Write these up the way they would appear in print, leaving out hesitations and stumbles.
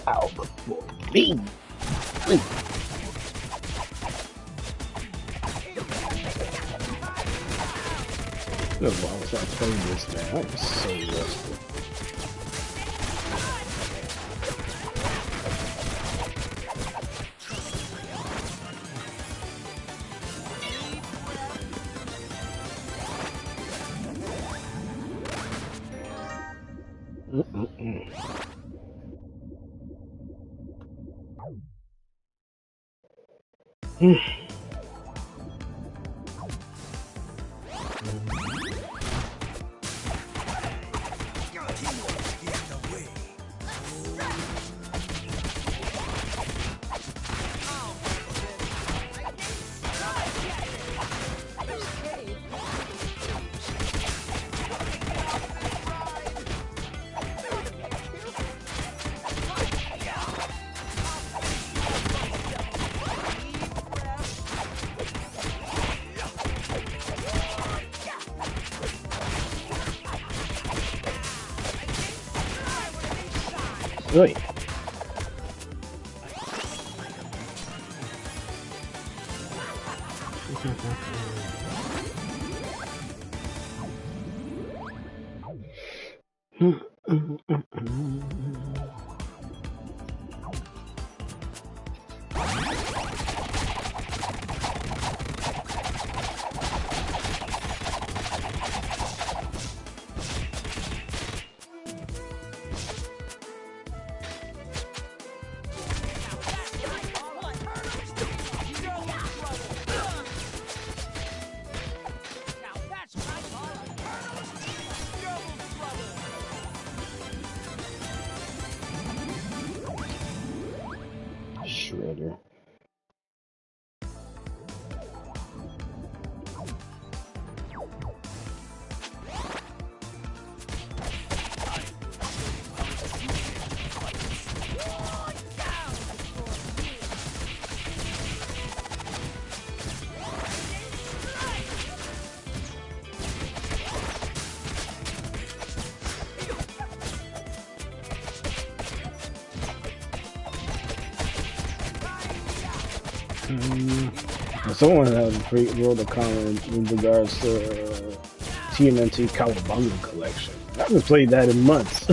Bow before me. It's been a while since I played this, man. I'm so rusty. Right. Shredder. Someone had a great role to comment in regards to Tmnt Cowabunga collection. I haven't played that in months.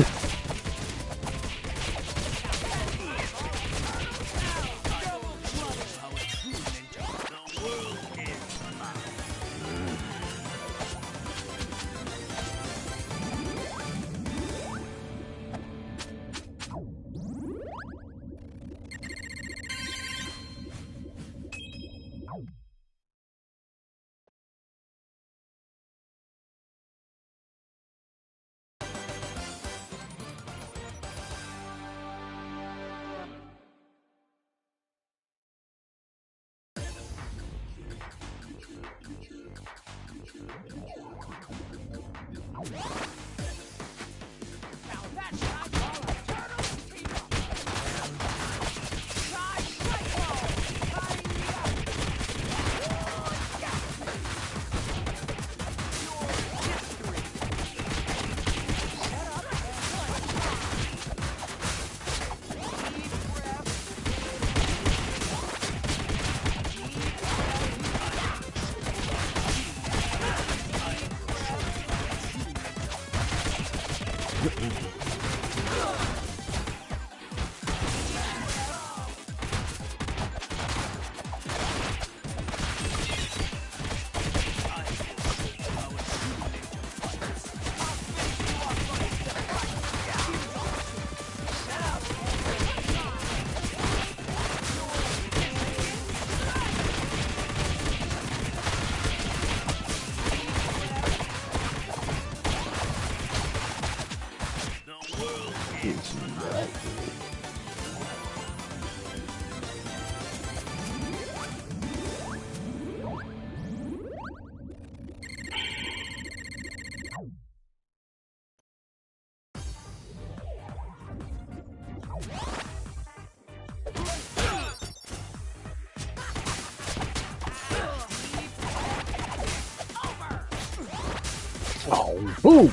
Oh, boom!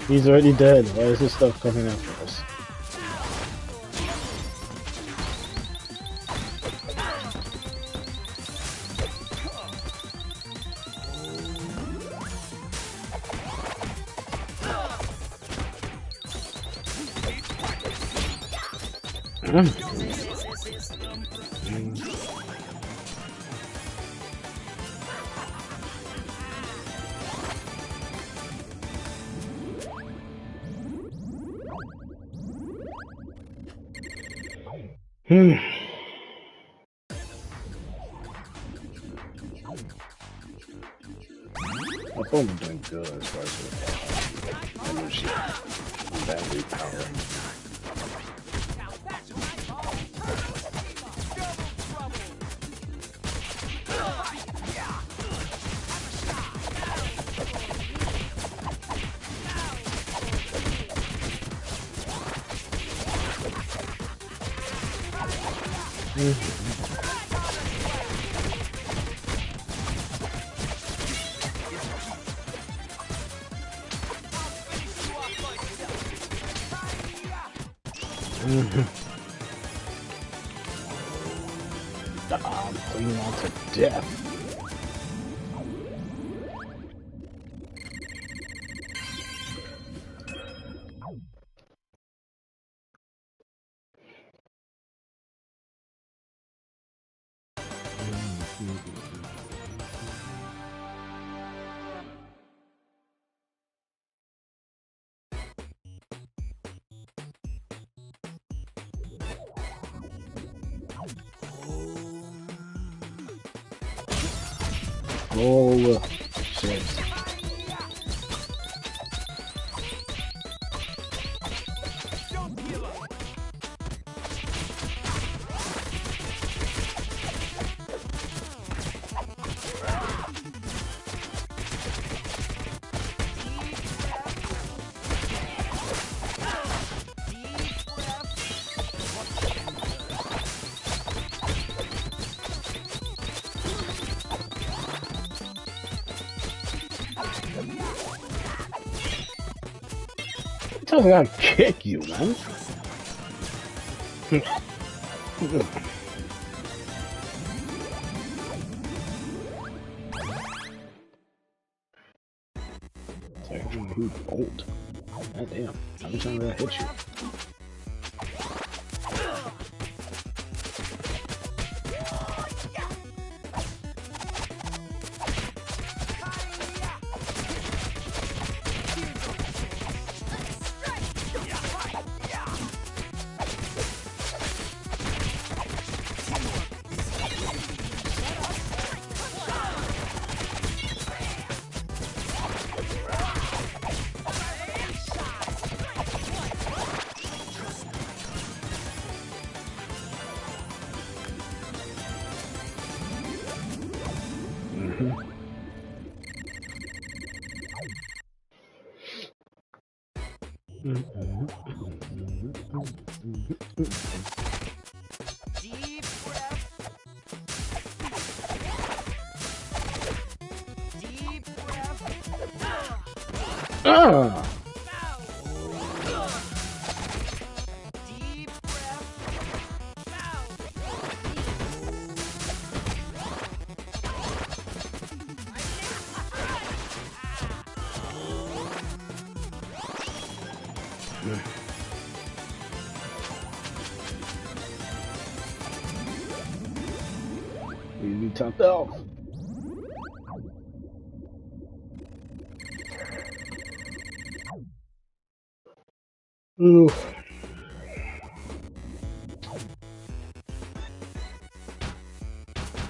He's already dead. Why is this stuff coming after us? My phone is doing good as far as energy and battery power. I'm clinging on to death. Oh, shit. Tell me I'll kick you, man. Sorry, who's old? God damn. How many times did I hit you? Deep breath. Deep breath. Ah! Deep breath. You be topped off. Ooh.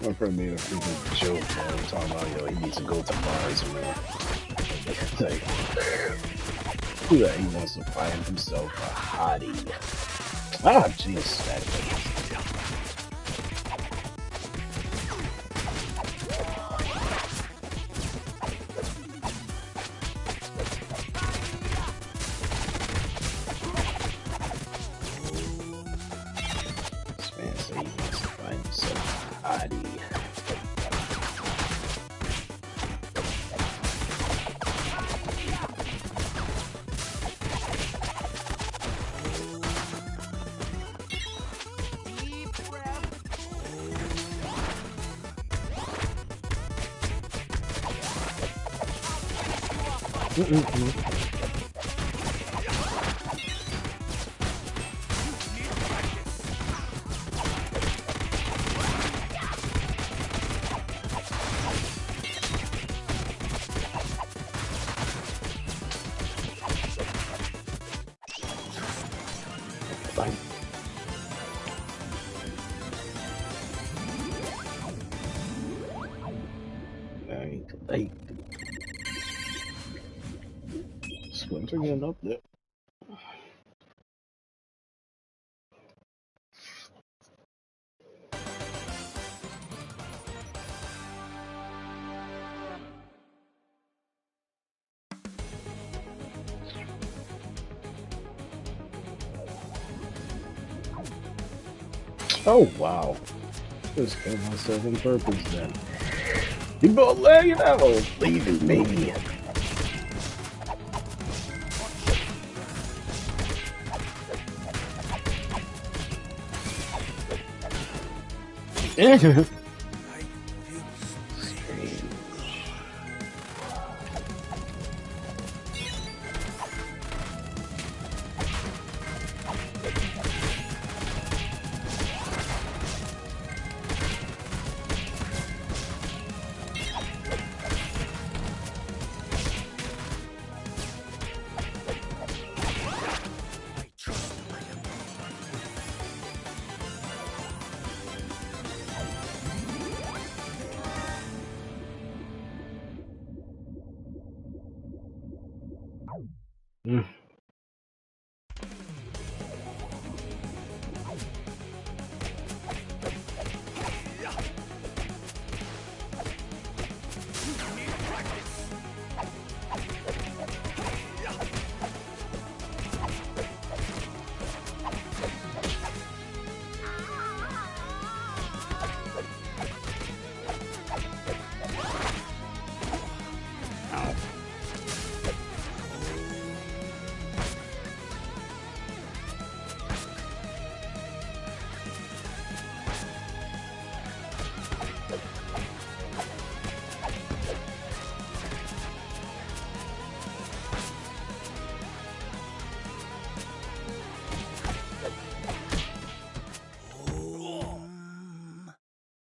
My friend made a freaking joke, man, talking about, yo, he needs to go to Mars, man. It's like, that he wants to find himself a hottie. Ah, jeez, that is. This man said he wants to find himself a hottie. Deep breath. Fine. Like, Splinter getting up there. Oh wow. Just killed myself on purpose then. You both lagging out, leaving me. Mm.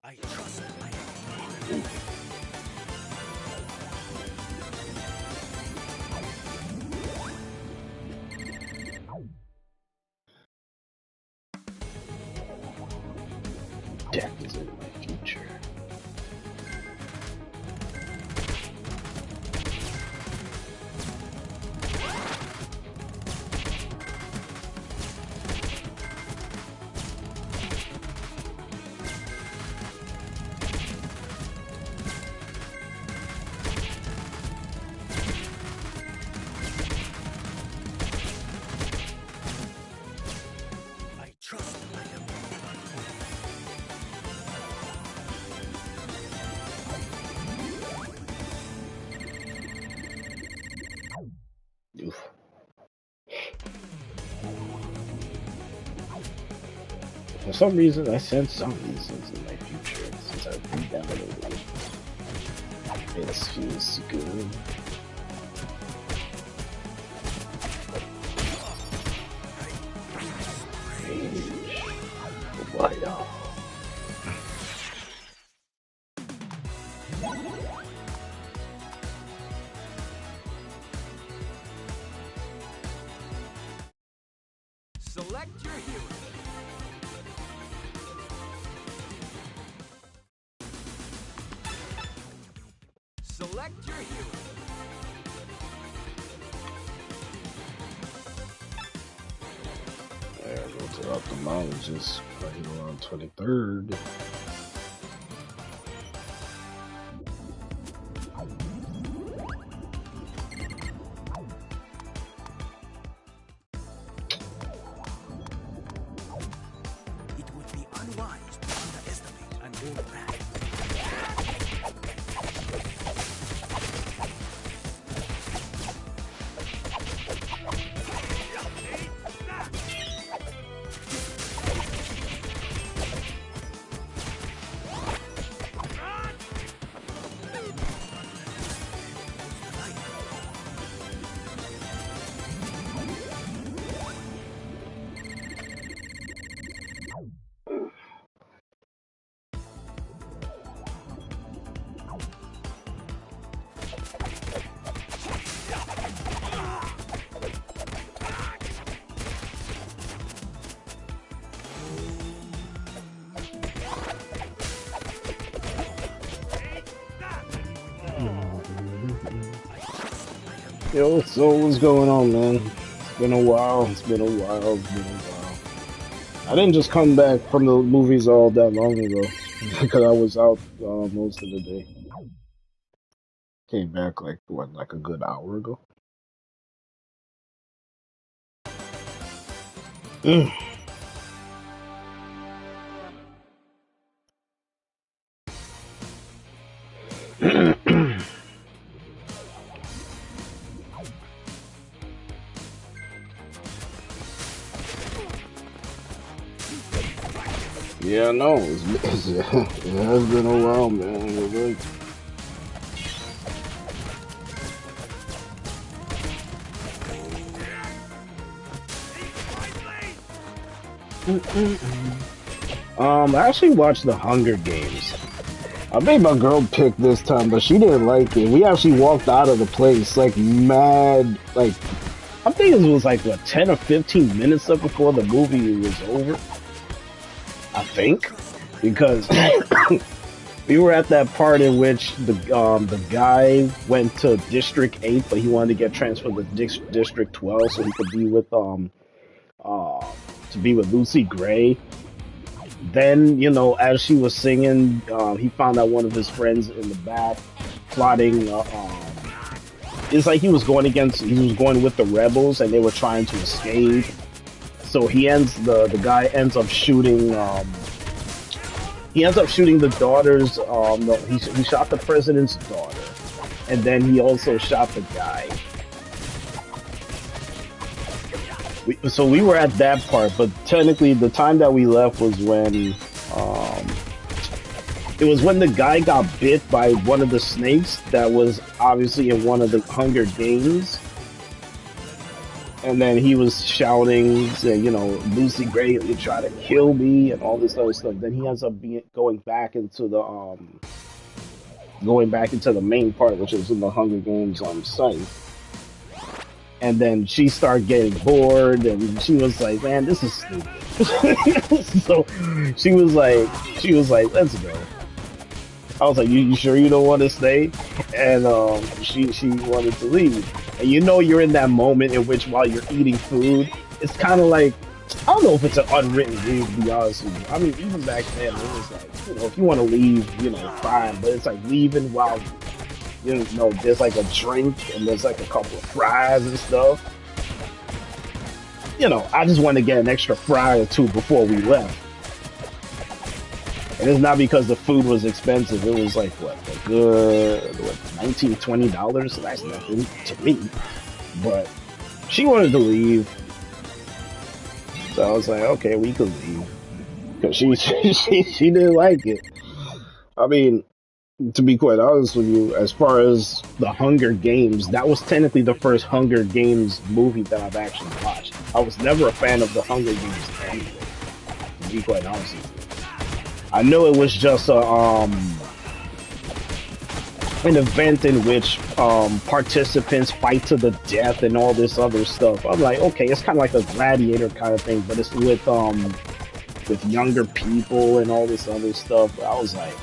I trust my Death is in my future. I trust my Oof. For some reason, I sense some reasons in my future since I re-downloaded it. This feels good. Why y'all? select your hero. Select your hero. Yeah, go to ophthalmologist right here on 23rd. It would be unwise to underestimate an old rat. Yo, so what's going on, man? It's been a while. It's been a while. It's been a while. I didn't just come back from the movies all that long ago because I was out most of the day. Came back like what, like a good hour ago. Yeah, no, it has been a while, man. You're right. I actually watched The Hunger Games. I made my girl pick this time, but she didn't like it. We actually walked out of the place like mad, like I think it was like what 10 or 15 minutes up before the movie was over. I think because we were at that part in which the guy went to District 8, but he wanted to get transferred to District 12 so he could be with Lucy Gray. Then, you know, as she was singing, he found out one of his friends in the back plotting. It's like he was going with the rebels, and they were trying to escape. So the guy ends up shooting. He ends up shooting the daughter's. No, he shot the president's daughter, and then he also shot the guy. So we were at that part, but technically the time that we left was when it was when the guy got bit by one of the snakes that was obviously in one of the Hunger Games, and then he was shouting, saying, you know, Lucy Gray, you try to kill me, and all this other stuff. Then he ends up going back into the main part, which is in the Hunger Games site. And then she started getting bored, and she was like, "Man, this is stupid." So she was like, "Let's go." I was like, "You sure you don't want to stay?" And she wanted to leave. And you know, you're in that moment in which while you're eating food, it's kind of like, I don't know if it's an unwritten rule, to be honest with you. I mean, even back then, it was like, you know, if you want to leave, you know, fine. But it's like leaving while, you know, there's like a drink and there's like a couple of fries and stuff. You know, I just wanted to get an extra fry or two before we left. And it's not because the food was expensive. It was like, what, a good, $19, $20? So that's nothing to me. But she wanted to leave. So I was like, okay, we could leave. Because she didn't like it. I mean, to be quite honest with you, as far as the Hunger Games, that was technically the first Hunger Games movie that I've actually watched. I was never a fan of the Hunger Games anyway, to be quite honest with you. I know it was just an event in which participants fight to the death and all this other stuff. I'm like, okay, it's kind of like a gladiator kind of thing, but it's with younger people and all this other stuff. I was like,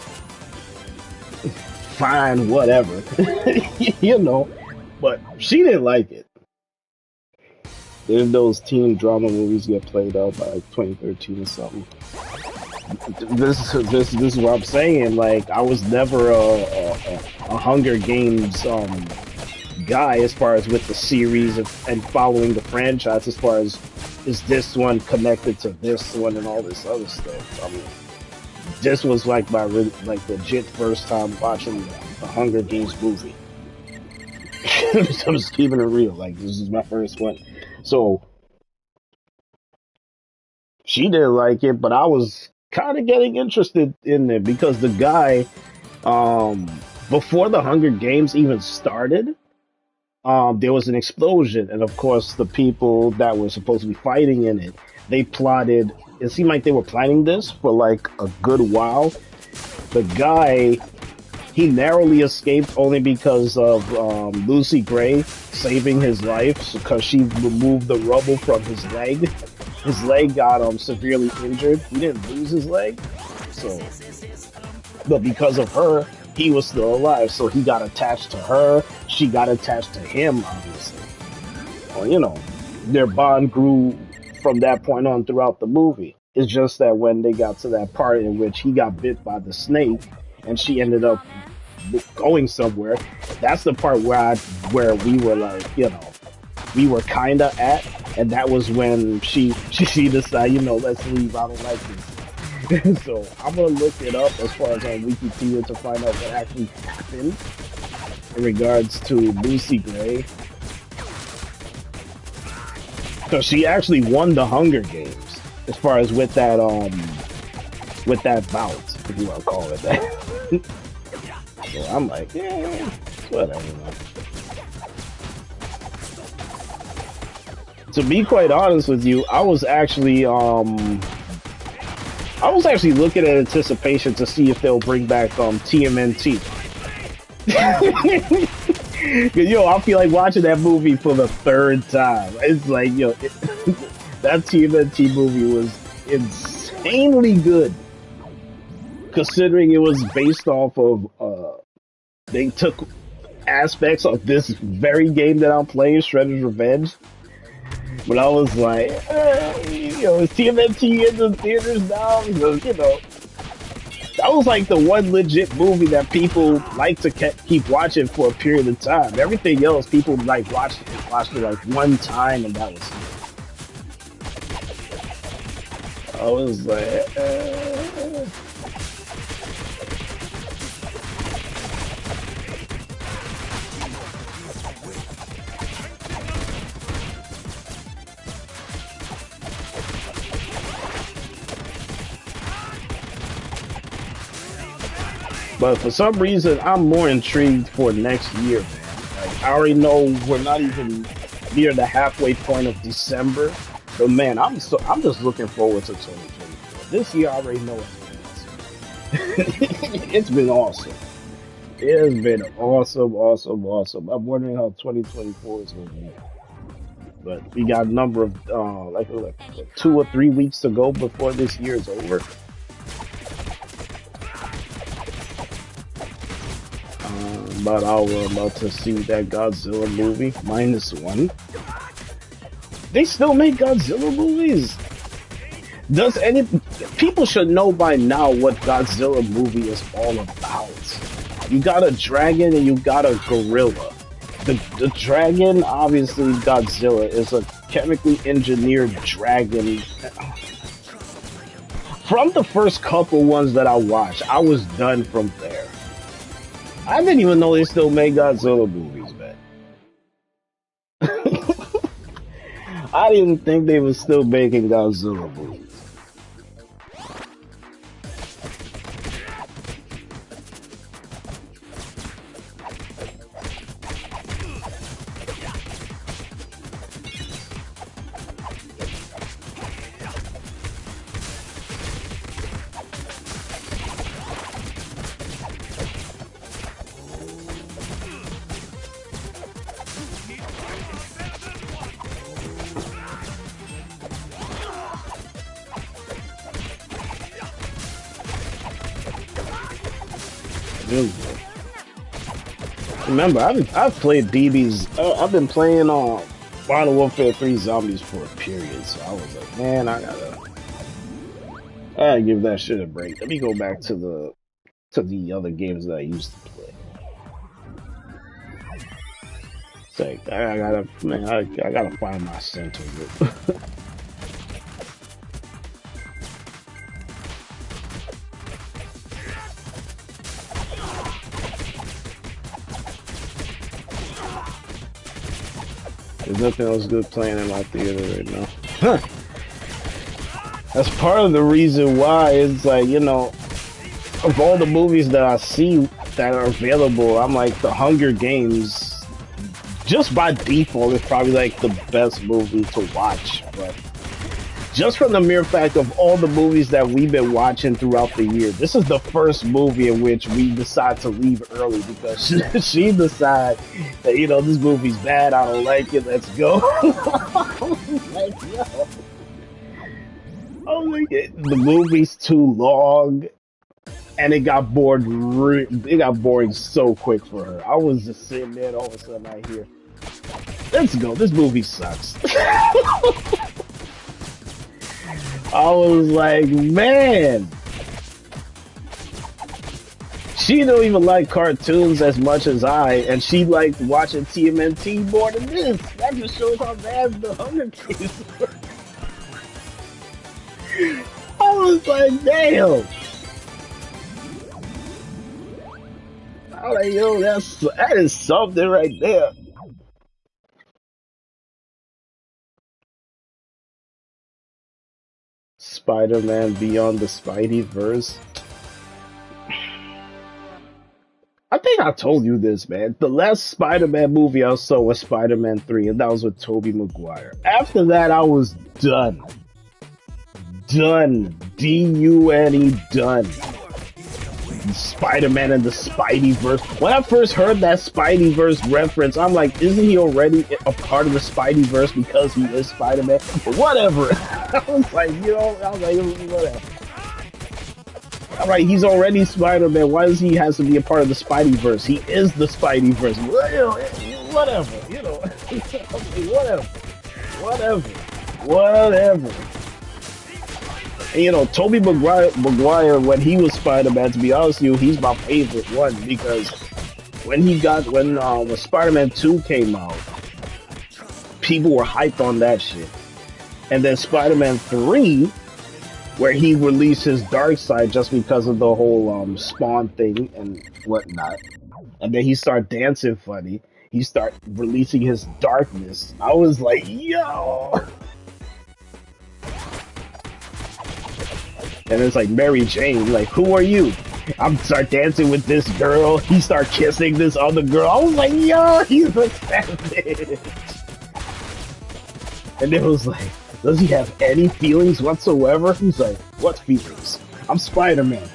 fine, whatever. You know, but she didn't like it. Then those teen drama movies get played out by like 2013 or something. This is what I'm saying. Like, I was never a Hunger Games guy as far as with the series and following the franchise. As far as is this one connected to this one and all this other stuff. I mean, this was like my legit first time watching the Hunger Games movie. I'm just keeping it real. Like, this is my first one. So she didn't like it, but I was kind of getting interested in it because the guy, before the Hunger Games even started, there was an explosion, and of course, the people that were supposed to be fighting in it, they plotted. It seemed like they were planning this for like a good while. The guy, he narrowly escaped only because of Lucy Gray saving his life because she removed the rubble from his leg. His leg got severely injured. He didn't lose his leg, so but because of her, he was still alive. So he got attached to her. She got attached to him, obviously. Well, you know, their bond grew from that point on throughout the movie. It's just that when they got to that part in which he got bit by the snake and she ended up going somewhere, that's the part where we were like, you know, we were kind of at, and that was when she decided, you know, let's leave, I don't like this. So I'm going to look it up as far as on Wikipedia to find out what actually happened in regards to Lucy Gray. So she actually won the Hunger Games as far as with that bout, if you want to call it that. So I'm like, yeah, whatever, man. To be quite honest with you, I was actually looking at anticipation to see if they'll bring back Tmnt. Yo, I feel like watching that movie for the third time. It's like, yo, that Tmnt movie was insanely good, considering it was based off of they took aspects of this very game that I'm playing, Shredder's Revenge. But I was like, you know, is TMNT in the theaters now? Because, you know, that was like the one legit movie that people like to keep watching for a period of time. Everything else, people like watched it like one time, and that was it. I was like, But for some reason, I'm more intrigued for next year, man. Like, I already know we're not even near the halfway point of December. But man, I'm just looking forward to 2024. This year, I already know it's been awesome. It's been awesome. It has been awesome. I'm wondering how 2024 is going to be. But we got a number of like 2 or 3 weeks to go before this year is over. But we're about to see that Godzilla movie, -1. They still make Godzilla movies? People should know by now what Godzilla movie is all about. You got a dragon and you got a gorilla. The dragon, obviously Godzilla, is a chemically engineered dragon. From the first couple ones that I watched, I was done from there. I didn't even know they still made Godzilla movies, man. I didn't think they were still making Godzilla movies. Really good. Remember, I've played DB's. I've been playing on Modern Warfare 3 Zombies for a period, so I was like, man, I gotta give that shit a break. Let me go back to the other games that I used to play. It's like I gotta find my center. There's nothing else good playing in my theater right now. Huh. That's part of the reason why it's like, you know, of all the movies that I see that are available, I'm like, the Hunger Games, just by default, is probably like the best movie to watch. But just from the mere fact of all the movies that we've been watching throughout the year, this is the first movie in which we decide to leave early because she decided that, you know, this movie's bad, I don't like it, let's go. Like, yo. Oh my God, the movie's too long, and it got it got boring so quick for her. I was just sitting there, and all of a sudden I hear, let's go, this movie sucks. I was like, man, she don't even like cartoons as much as I, and she liked watching TMNT more than this. That just shows how bad the Hunger Games were. I was like, damn. I was like, yo, that is something right there. Spider-Man Beyond the Spideyverse. I think I told you this, man. The last Spider-Man movie I saw was Spider-Man 3, and that was with Tobey Maguire. After that, I was done. Done. D-U-N-E, done. Spider-Man and the Spideyverse. When I first heard that Spideyverse reference, I'm like, isn't he already a part of the Spideyverse because he is Spider-Man? But whatever. I was like, you know, whatever. Alright, he's already Spider-Man. Why does he has to be a part of the Spideyverse? He is the Spideyverse. Whatever, you know. Whatever. And, you know, Tobey Maguire, when he was Spider-Man, to be honest with you, he's my favorite one because when Spider-Man 2 came out, people were hyped on that shit. And then Spider-Man 3, where he released his dark side just because of the whole Spawn thing and whatnot. And then he started dancing funny. He started releasing his darkness. I was like, yo! And it's like Mary Jane, like, who are you? I'm start dancing with this girl. He start kissing this other girl. I was like, yo, he's a savage. And it was like, does he have any feelings whatsoever? He's like, what feelings? I'm Spider-Man.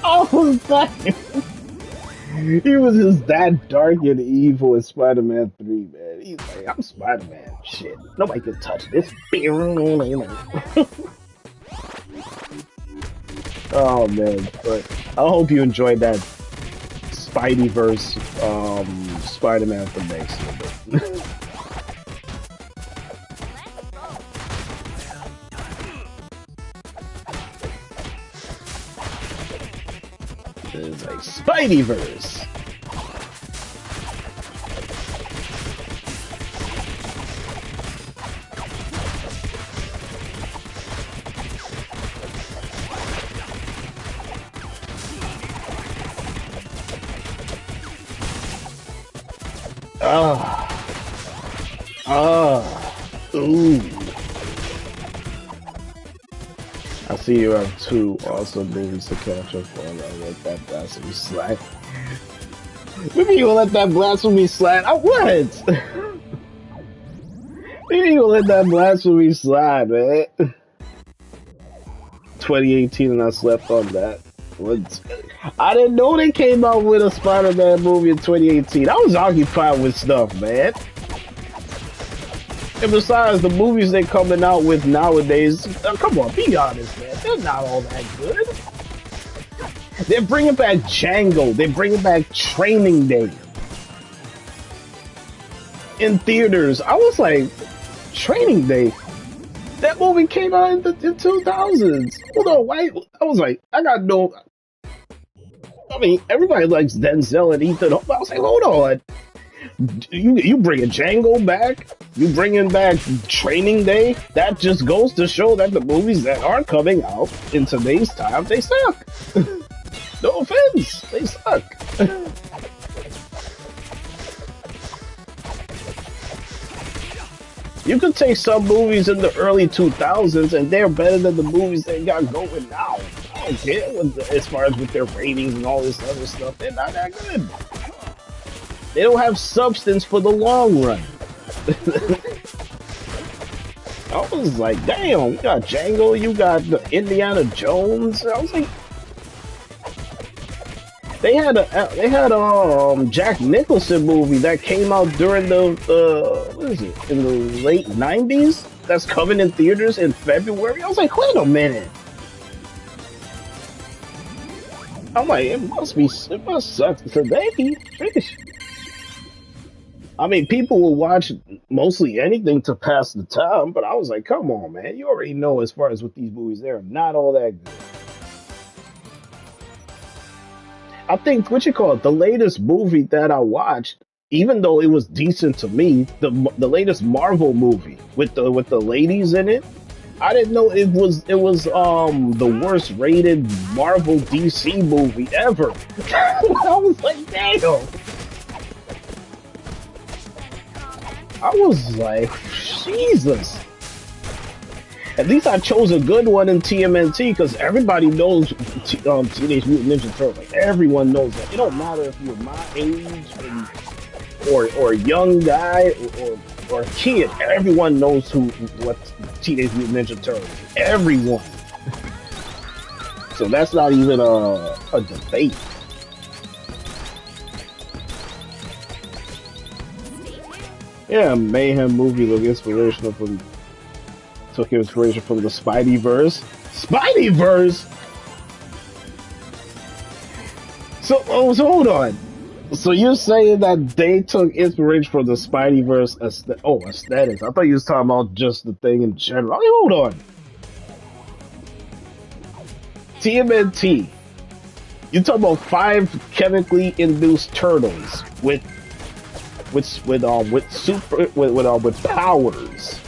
I was like, he was just that dark and evil in Spider-Man 3, man. He's like, I'm Spider-Man. Shit, nobody can touch this. Oh man, but I hope you enjoyed that Spideyverse Spider-Man for next year. It's like Spideyverse. Ooh. I see you have 2 awesome movies to catch up on. I'll let that blasphemy slide. Maybe you'll let that blasphemy slide. What? Maybe you'll let that blasphemy slide, man. 2018 and I slept on that. I didn't know they came out with a Spider-Man movie in 2018. I was occupied with stuff, man. And besides, the movies they're coming out with nowadays, come on, be honest, man. They're not all that good. They're bringing back Django. They're bringing back Training Day in theaters. I was like, Training Day? That movie came out in the 2000s. Hold on, why? I was like, I got no... I mean, everybody likes Denzel and Ethan. I was like, hold on. You bringing Django back? You bringing back Training Day? That just goes to show that the movies that are coming out in today's time, they suck. No offense, they suck. You could take some movies in the early 2000s and they're better than the movies they got going now. I don't care as far as with their ratings and all this other stuff. They're not that good. They don't have substance for the long run. I was like, damn, you got Django, you got Indiana Jones. I was like, they had a Jack Nicholson movie that came out during the what is it, in the late 90s? That's coming in theaters in February. I was like, wait a minute. I'm like, it must suck today. Fish. I mean, people will watch mostly anything to pass the time, but I was like, come on, man. You already know as far as with these movies, they're not all that good. I think, the latest movie that I watched, even though it was decent to me, the latest Marvel movie with the ladies in it, I didn't know it was the worst rated Marvel DC movie ever. I was like, damn. I was like, Jesus. At least I chose a good one in TMNT because everybody knows Teenage Mutant Ninja Turtles. Like, everyone knows that. It don't matter if you're my age or a young guy or a kid. Everyone knows what Teenage Mutant Ninja Turtles is. Everyone. So that's not even a debate. Yeah, Mayhem movie took inspiration from the Spideyverse. Spideyverse? So hold on. So you're saying that they took inspiration from the Spideyverse aesthetics. I thought you was talking about just the thing in general. I mean, hold on. TMNT. You talking about 5 chemically induced turtles with powers,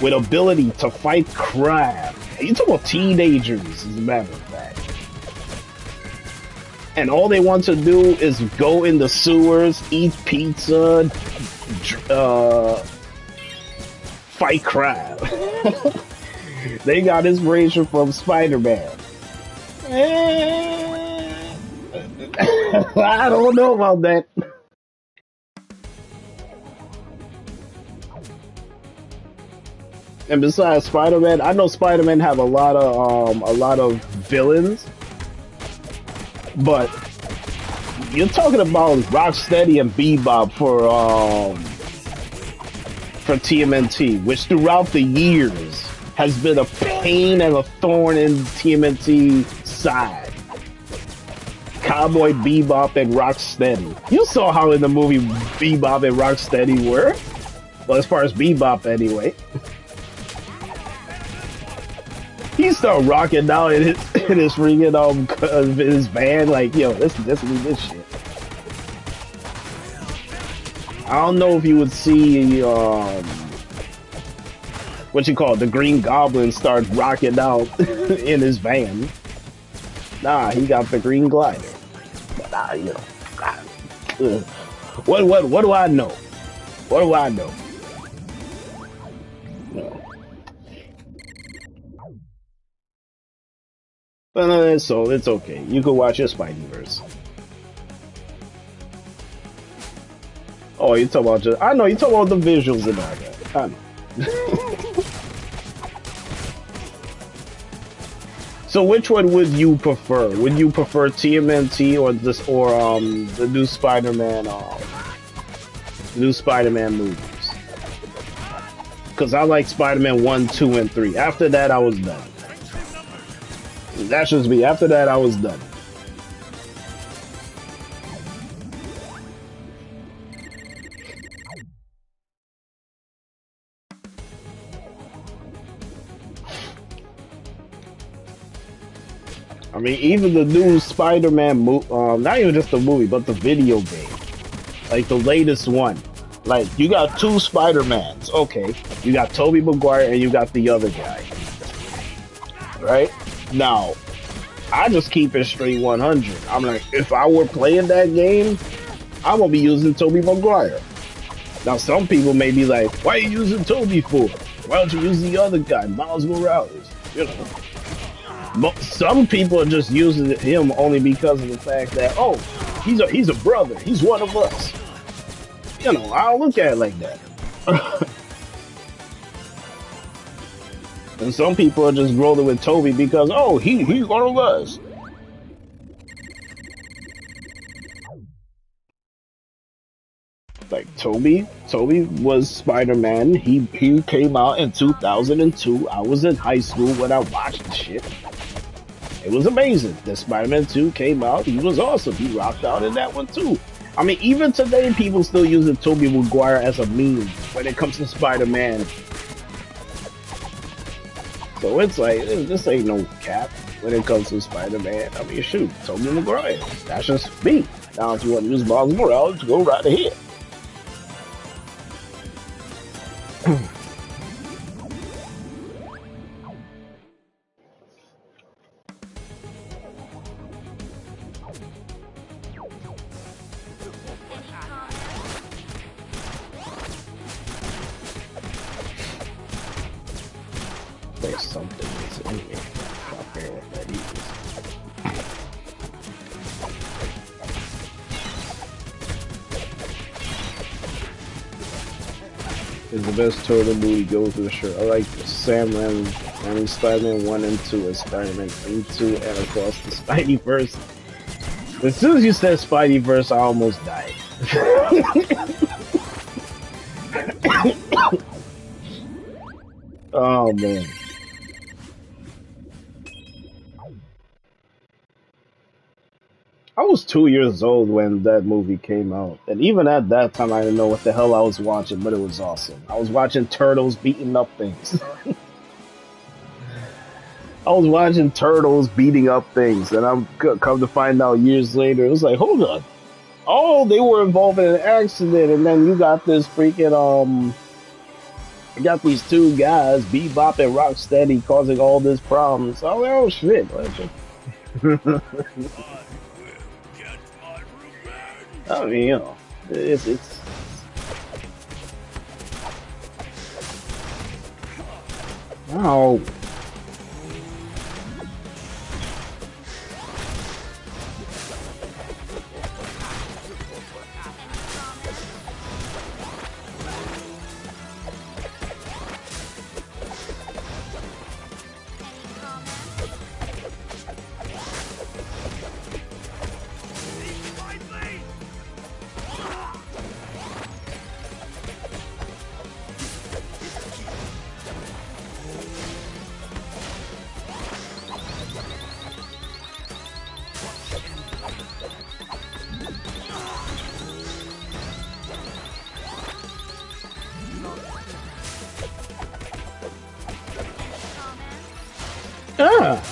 with ability to fight crime. You talking about teenagers, as a matter of fact. And all they want to do is go in the sewers, eat pizza, fight crime. They got inspiration from Spider-Man. I don't know about that. And besides Spider-Man, I know Spider-Man have a lot of villains, but you're talking about Rocksteady and Bebop for TMNT, which throughout the years has been a pain and a thorn in TMNT's side. Cowboy Bebop and Rocksteady. You saw how in the movie Bebop and Rocksteady were. Well, as far as Bebop anyway. He started rocking down in his freaking his van, like, yo, this shit. I don't know if you would see the Green Goblin start rocking out in his van. Nah, he got the Green Glider. But what do I know? What do I know? So it's okay. You can watch your Spideyverse. Oh, you talk about I know you talk about the visuals and all that. I know. So which one would you prefer? Would you prefer TMNT or the new Spider-Man movies? Because I like Spider-Man 1, 2, and 3. After that, I was done. That's just me. After that, I was done. I mean, even the new Spider-Man not even just the movie, but the video game. Like the latest one. Like, you got two Spider-Mans. Okay. You got Tobey Maguire and you got the other guy. Right? Now, I just keep it straight 100. I'm like, if I were playing that game, I will be using Tobey Maguire. Now, some people may be like, why are you using Tobey for? Why don't you use the other guy, Miles Morales? You know. But some people are just using him only because of the fact that, oh, he's a brother. He's one of us. You know, I don't look at it like that. And some people are just rolling with Tobey because, oh, he's one of us. Like Tobey was Spider-Man. He came out in 2002. I was in high school when I watched the shit. It was amazing. The Spider-Man 2 came out. He was awesome. He rocked out in that one too. I mean, even today, people still using Tobey Maguire as a meme when it comes to Spider-Man. So it's like, this ain't no cap when it comes to Spider-Man. I mean, shoot, Tobey Maguire. That's just me. Now, if you want to use Miles Morales, go right ahead. There's something that's in here. I forget what that is. It's the best Turtle movie, goes for sure. I like Sam Raimi. I mean, Spider-Man 1 and 2 and Spider-Man 2 and across the Spideyverse. As soon as you said Spideyverse, I almost died. Oh, man. I was 2 years old when that movie came out, and even at that time, I didn't know what the hell I was watching, but it was awesome. I was watching turtles beating up things. I was watching turtles beating up things, and I'm come to find out years later, it was like, hold on. Oh, they were involved in an accident, and then you got this freaking, you got these two guys, Bebop and Rocksteady, causing all this problems. Oh, oh shit. I mean, you know, it's oh. Ah.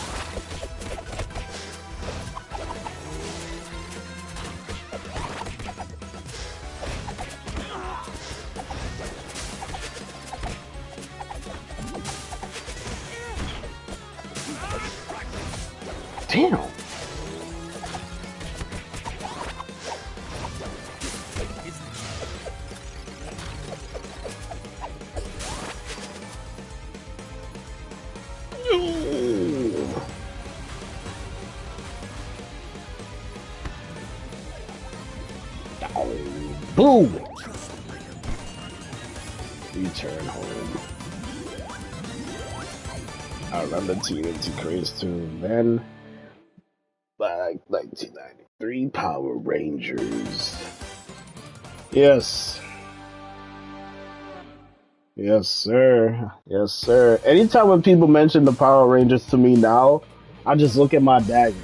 Damn. Boom! Return home. I remember Tmnt craze too. Then, like 1993, Power Rangers. Yes. Yes, sir. Yes, sir. Anytime when people mention the Power Rangers to me now, I just look at my dagger,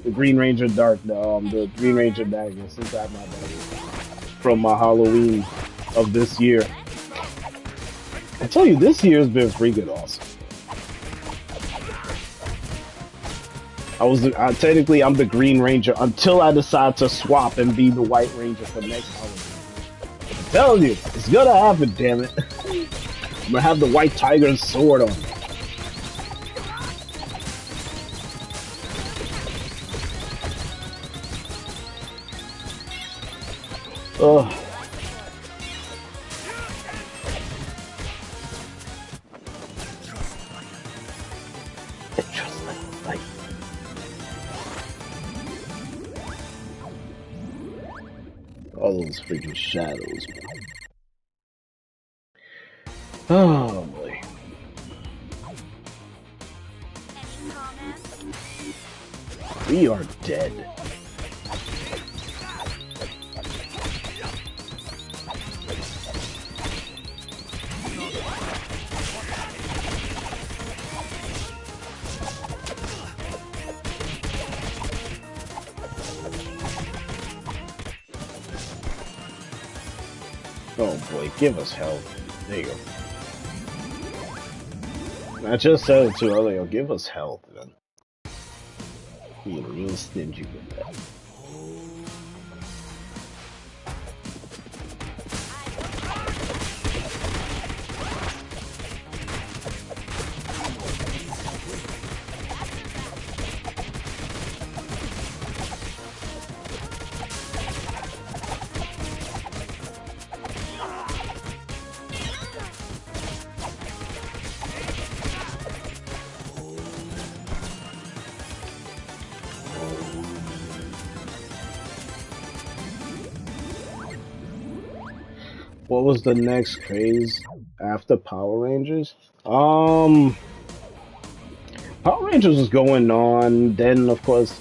the Green Ranger the Green Ranger dagger, since I have my dagger from my Halloween of this year. I tell you, this year has been freaking awesome. Technically I'm the Green Ranger until I decide to swap and be the White Ranger for next Halloween. I'm telling you, it's gonna happen, damn it. I'm gonna have the white tiger's sword on. Ugh. All those freaking shadows, man. Oh boy. We are dead. Oh boy, give us help. There you go. I just said it too earlier, give us help, man. Being real stingy with that. What was the next craze after Power Rangers? Power Rangers was going on. Then, of course,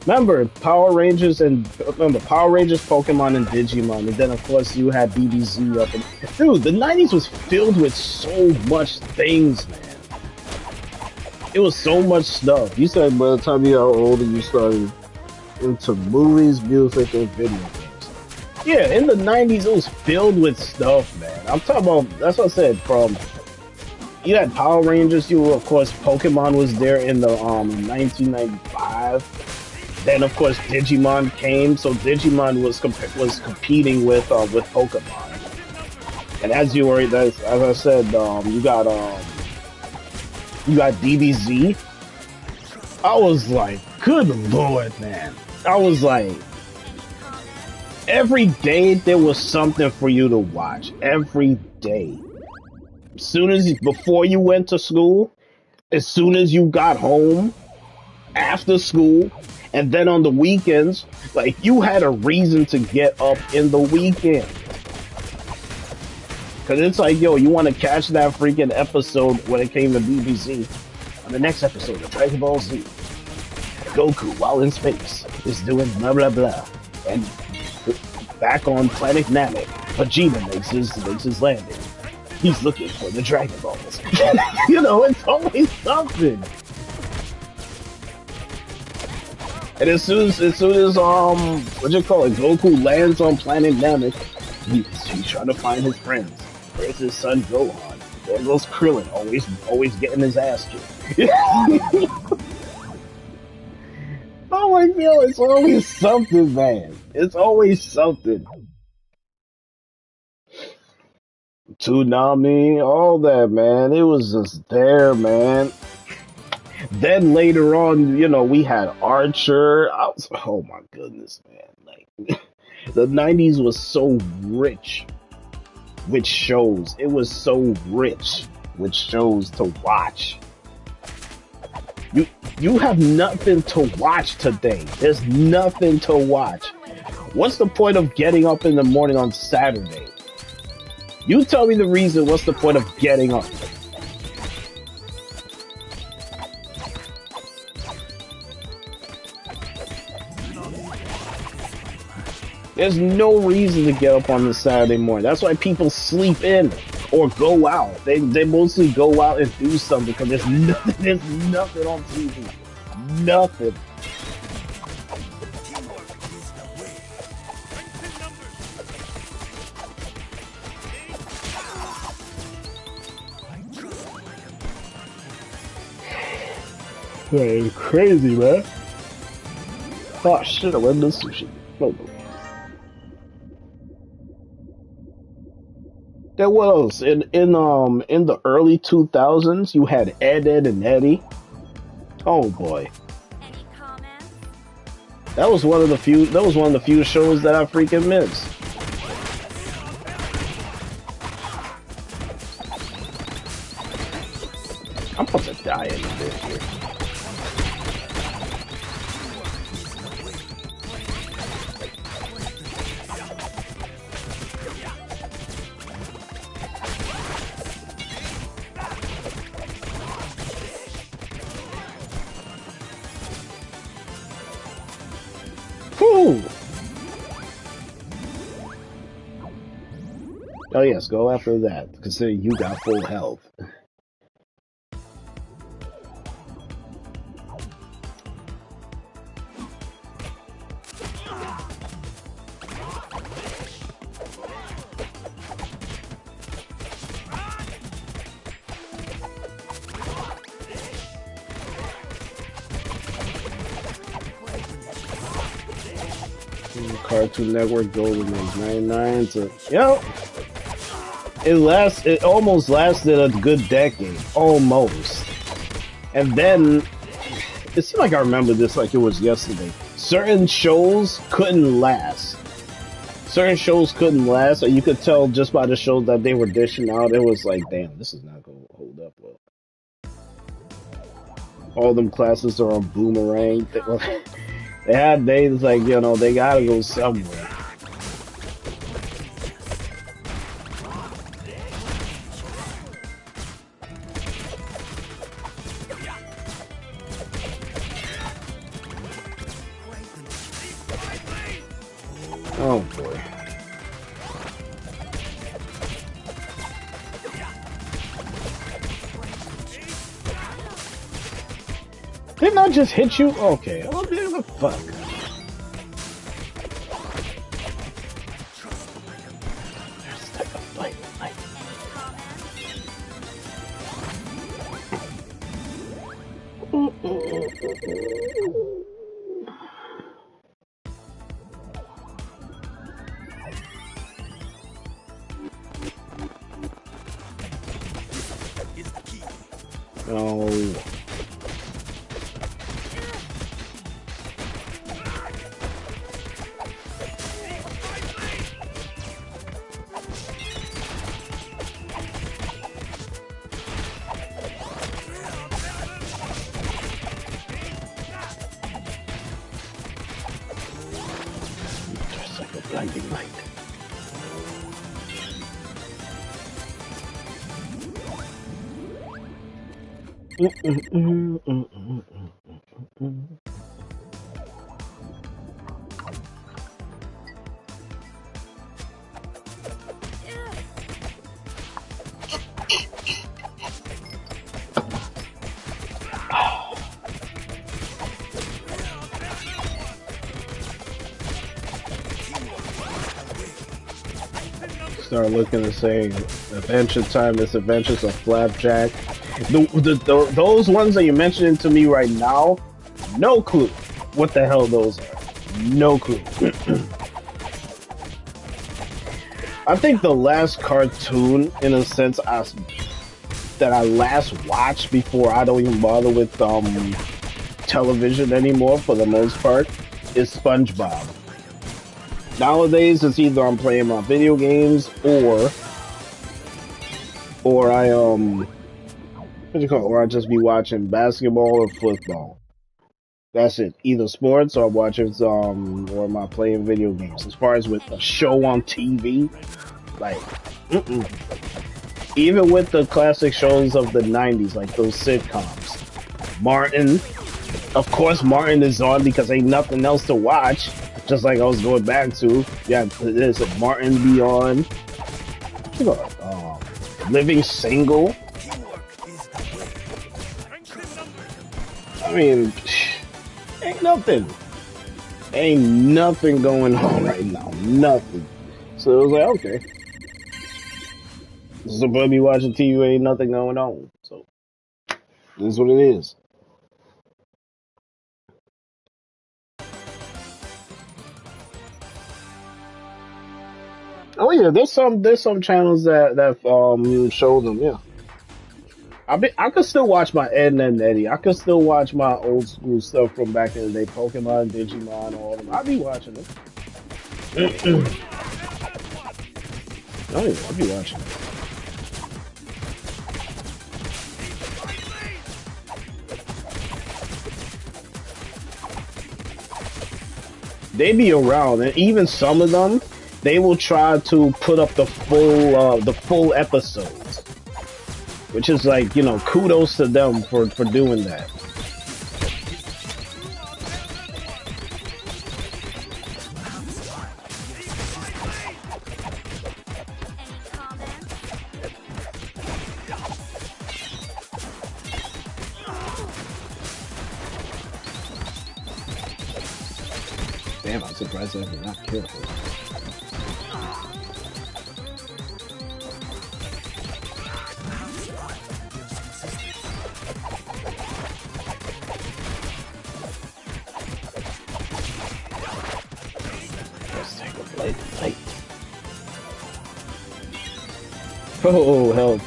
remember Power Rangers, Pokemon, and Digimon. And then, of course, you had DBZ up. And dude, the 90s was filled with so much things, man. It was so much stuff. You said by the time you got older, you started into movies, music, and video games. Yeah, in the 90s, it was filled with stuff, man. I'm talking about, that's what I said, you had Power Rangers, of course, Pokemon was there in the 1995. Then, of course, Digimon came, so Digimon was competing with Pokemon. And as I said, you got DBZ. I was like, good lord, man. I was like, every day there was something for you to watch. Every day. Before you went to school, as soon as you got home, after school, and then on the weekends, like, you had a reason to get up in the weekend. Cause it's like, yo, you want to catch that freaking episode when it came to BBC. On the next episode of Dragon Ball Z, Goku, while in space, is doing blah blah blah. And back on planet Namek, Vegeta makes his landing. He's looking for the Dragon Balls. You know, it's always something. And as soon as Goku lands on planet Namek, he's trying to find his friends. Where's his son Gohan? There goes Krillin, always getting his ass kicked. Oh my god, it's always something, man. It's always something. Toonami, all that, man. It was just there, man. Then later on, you know, we had Archer. Oh my goodness, man. Like, the 90s was so rich with shows. It was so rich with shows to watch. You have nothing to watch today. There's nothing to watch. What's the point of getting up in the morning on Saturday? You tell me the reason. What's the point of getting up? There's no reason to get up on the Saturday morning. That's why people sleep in or go out. They mostly go out and do something because there's nothing on TV. nothing. Hey, crazy, man. Oh shit, I went to sushi. No. There was in the early 2000s you had Ed, Ed and Eddie. Oh boy. Any comments? That was one of the few shows that I freaking missed. I'm about to die in this here. Whew. Oh yes, go after that. Consider you got full health. Cartoon Network Golden Age 99 to it almost lasted a good decade. Almost. And then it seemed like I remember this like it was yesterday. Certain shows couldn't last. Or you could tell just by the shows that they were dishing out. It was like, damn, this is not gonna hold up well. All them classes are on Boomerang. They had days like, you know, they gotta go somewhere. Oh boy. Didn't I just hit you? Okay. What the fuck? Oh. Just like a blinding light. Start looking and saying, Adventure Time, this Adventures of Flapjack. Those ones that you're mentioning to me right now, no clue what the hell those are. No clue. I think the last cartoon, in a sense, that I last watched before I don't even bother with television anymore, for the most part, is SpongeBob. Nowadays, it's either I'm playing my video games or I just be watching basketball or football. That's it. Either sports or watching or am I playing video games. As far as with a show on TV, like even with the classic shows of the 90s, like those sitcoms. Martin, of course Martin is on because ain't nothing else to watch. Just like I was going back to, yeah, there's a Martin be on. Living Single. I mean, Nothing. Ain't nothing going on right now. Nothing. So it was like, okay. This is supposed to be watching TV, ain't nothing going on. So this is what it is. Oh yeah, there's some channels that you show them, yeah. I could still watch my Ed and Eddie. I could still watch my old school stuff from back in the day, Pokemon, Digimon, all of them. I'll be watching them. Oh yeah, I'll be watching them. They be around, and even some of them, they will try to put up the full episodes, which is like, you know, kudos to them for doing that. Damn, I'm surprised I did not kill her. Oh, help.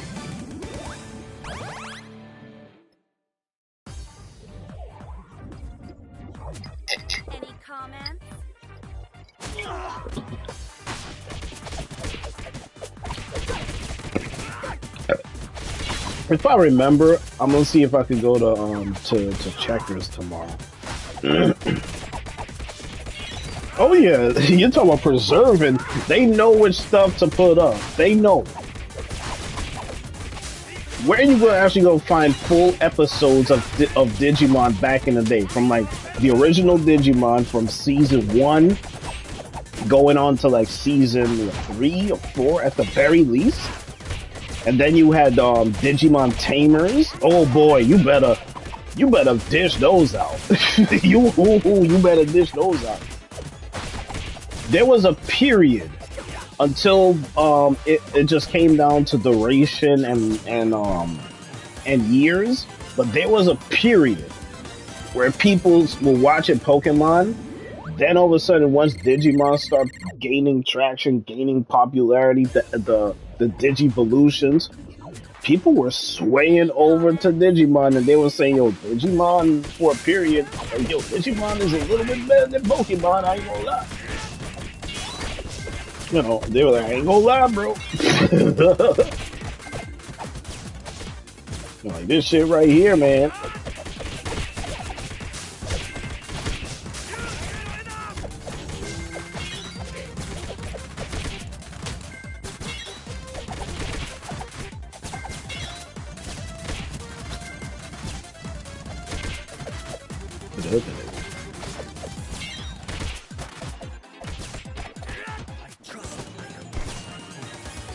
Any comments? If I remember, I'm gonna see if I can go to Checkers tomorrow. Oh yeah, you're talking about preserving. They know which stuff to put up. They know. Where are you gonna actually go find full episodes of Digimon back in the day? From like the original Digimon from season 1 going on to like season 3 or 4 at the very least. And then you had Digimon Tamers. Oh boy, you better dish those out. you better dish those out. There was a period until it just came down to duration and years, but there was a period where people were watching Pokemon. Then all of a sudden, once Digimon started gaining traction, gaining popularity, the Digivolutions, people were swaying over to Digimon, and they were saying, "Yo, Digimon for a period, like, yo, Digimon is a little bit better than Pokemon. I ain't gonna lie." You know, they were like, "I ain't gonna lie, bro." Like, this shit right here, man.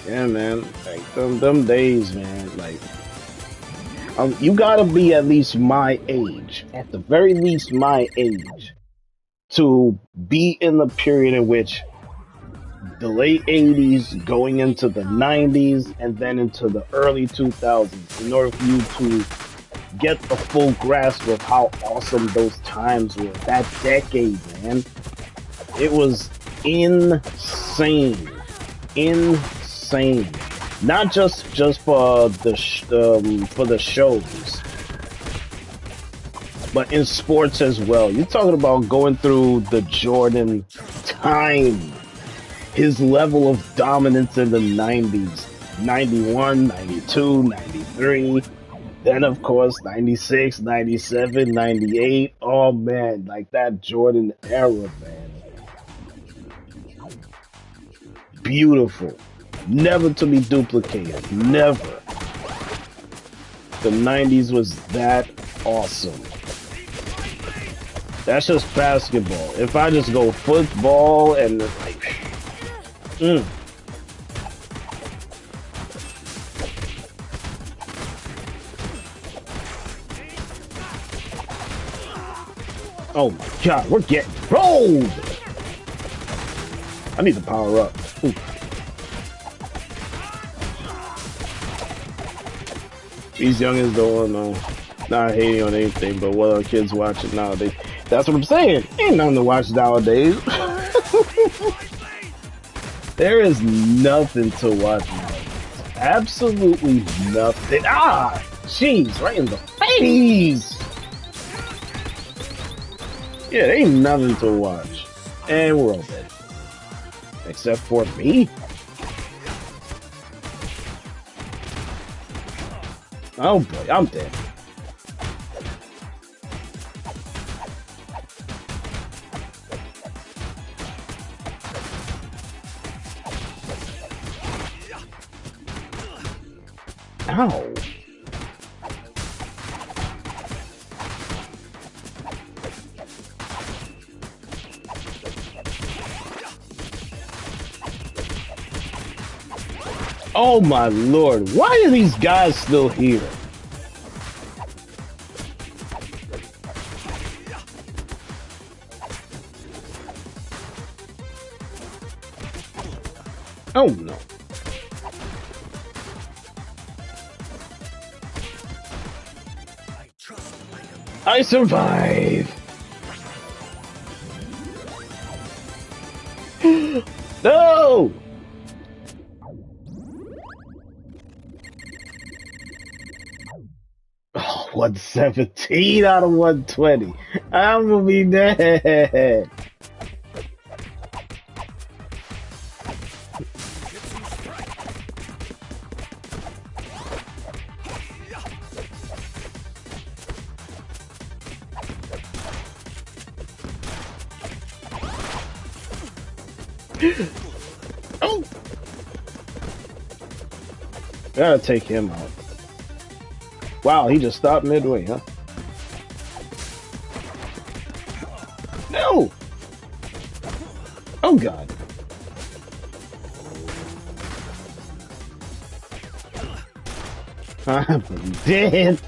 Yeah, man. Like them days, man. Like, you gotta be at least my age, at the very least my age, to be in the period in which the late 80s going into the 90s and then into the early 2000s in order for you to get the full grasp of how awesome those times were. That decade, man. It was insane. Insane. Not just for the shows, but in sports as well. You're talking about going through the Jordan time, his level of dominance in the 90s, 91, 92, 93, then of course 96, 97, 98. Oh man, like that Jordan era, man. Beautiful. Never to be duplicated. Never. The 90s was that awesome. That's just basketball. If I just go football and like, Oh my god, we're getting rolled! I need to power up. Ooh. These youngins don't know. Not hating on anything, but what are kids watching nowadays? That's what I'm saying. Ain't nothing to watch nowadays. There is nothing to watch nowadays. Absolutely nothing. Ah! Jeez, right in the face! Yeah, there ain't nothing to watch. And we're all dead. Except for me? Oh boy, I'm dead. Ow. Oh my lord, why are these guys still here? Oh no. I survive. No! Oh, 117 out of 120. I'm gonna be dead. Oh! Gotta take him out. Wow, he just stopped midway, huh? No! Oh god. I'm dead.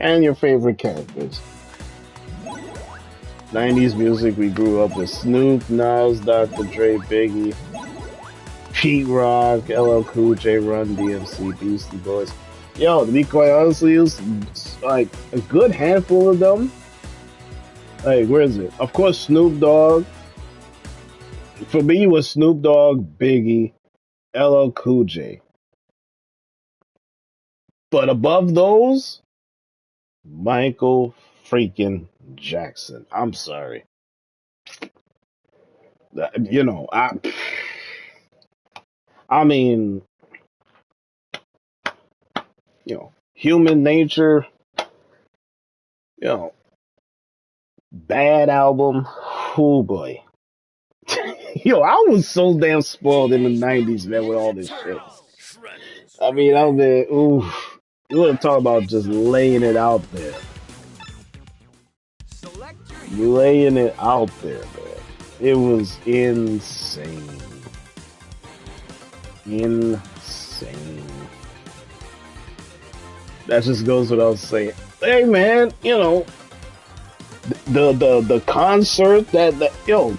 And your favorite characters. 90s music, we grew up with Snoop, Nas, Dr. Dre, Biggie, Pete Rock, LL Cool J, Run DMC, Beastie Boys. Yo, to be quite honestly, it's like a good handful of them. Like, where is it? Of course, Snoop Dogg. For me, it was Snoop Dogg, Biggie, LL Cool J. But above those, Michael freaking Jackson. I'm sorry. You know, I mean, you know, Human Nature, you know, Bad album. Oh boy. Yo, I was so damn spoiled in the 90s, man, with all this shit. I mean, I was ooh. You want to talk about just laying it out there. Laying it out there, man. It was insane. Insane. That just goes without saying. Hey, man, you know, the concert that yo,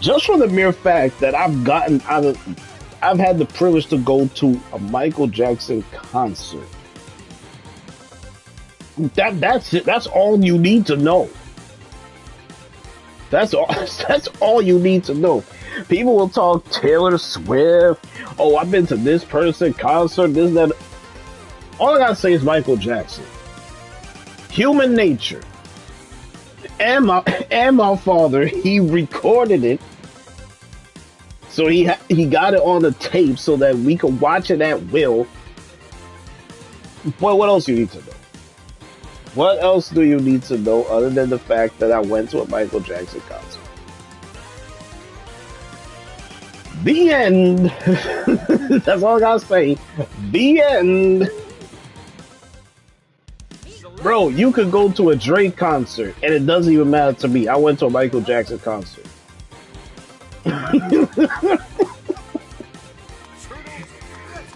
just for the mere fact that I've had the privilege to go to a Michael Jackson concert. That's it. That's all you need to know. That's all. That's all you need to know. People will talk Taylor Swift. Oh, I've been to this person concert. This that. All I gotta say is Michael Jackson. Human Nature. And my father, he recorded it. So he got it on the tape so that we could watch it at will. Well, what else do you need to know? What else do you need to know other than the fact that I went to a Michael Jackson concert? The end. That's all I gotta say. The end. Bro, you could go to a Drake concert and it doesn't even matter to me. I went to a Michael Jackson concert.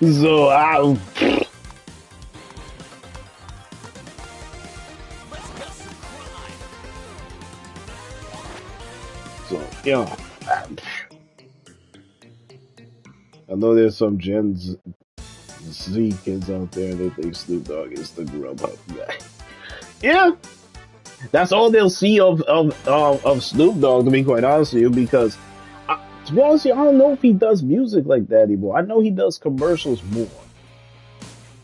So yeah, I know there's some Gen Z kids out there that think Snoop Dogg is the Grubhub guy. Yeah, that's all they'll see of Snoop Dogg, to be quite honest with you, because to be honest with you, I don't know if he does music like that anymore. I know he does commercials more.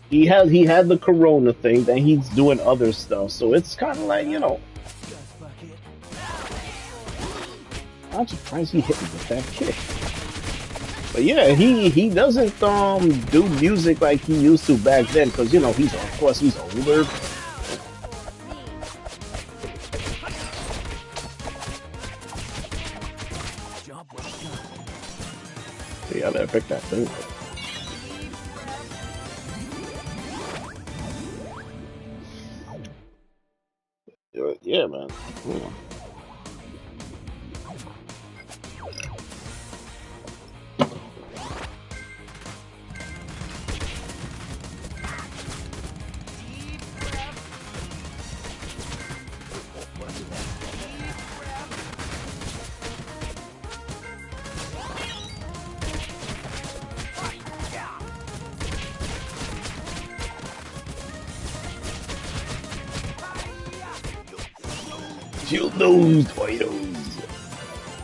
He had the Corona thing, then he's doing other stuff, so it's kind of like, you know. I'm surprised he hit me with that kick. But yeah, he doesn't do music like he used to back then, because you know he's older. Yeah, they pick that thing up. Yeah, man. Yeah. Shoot those tornadoes.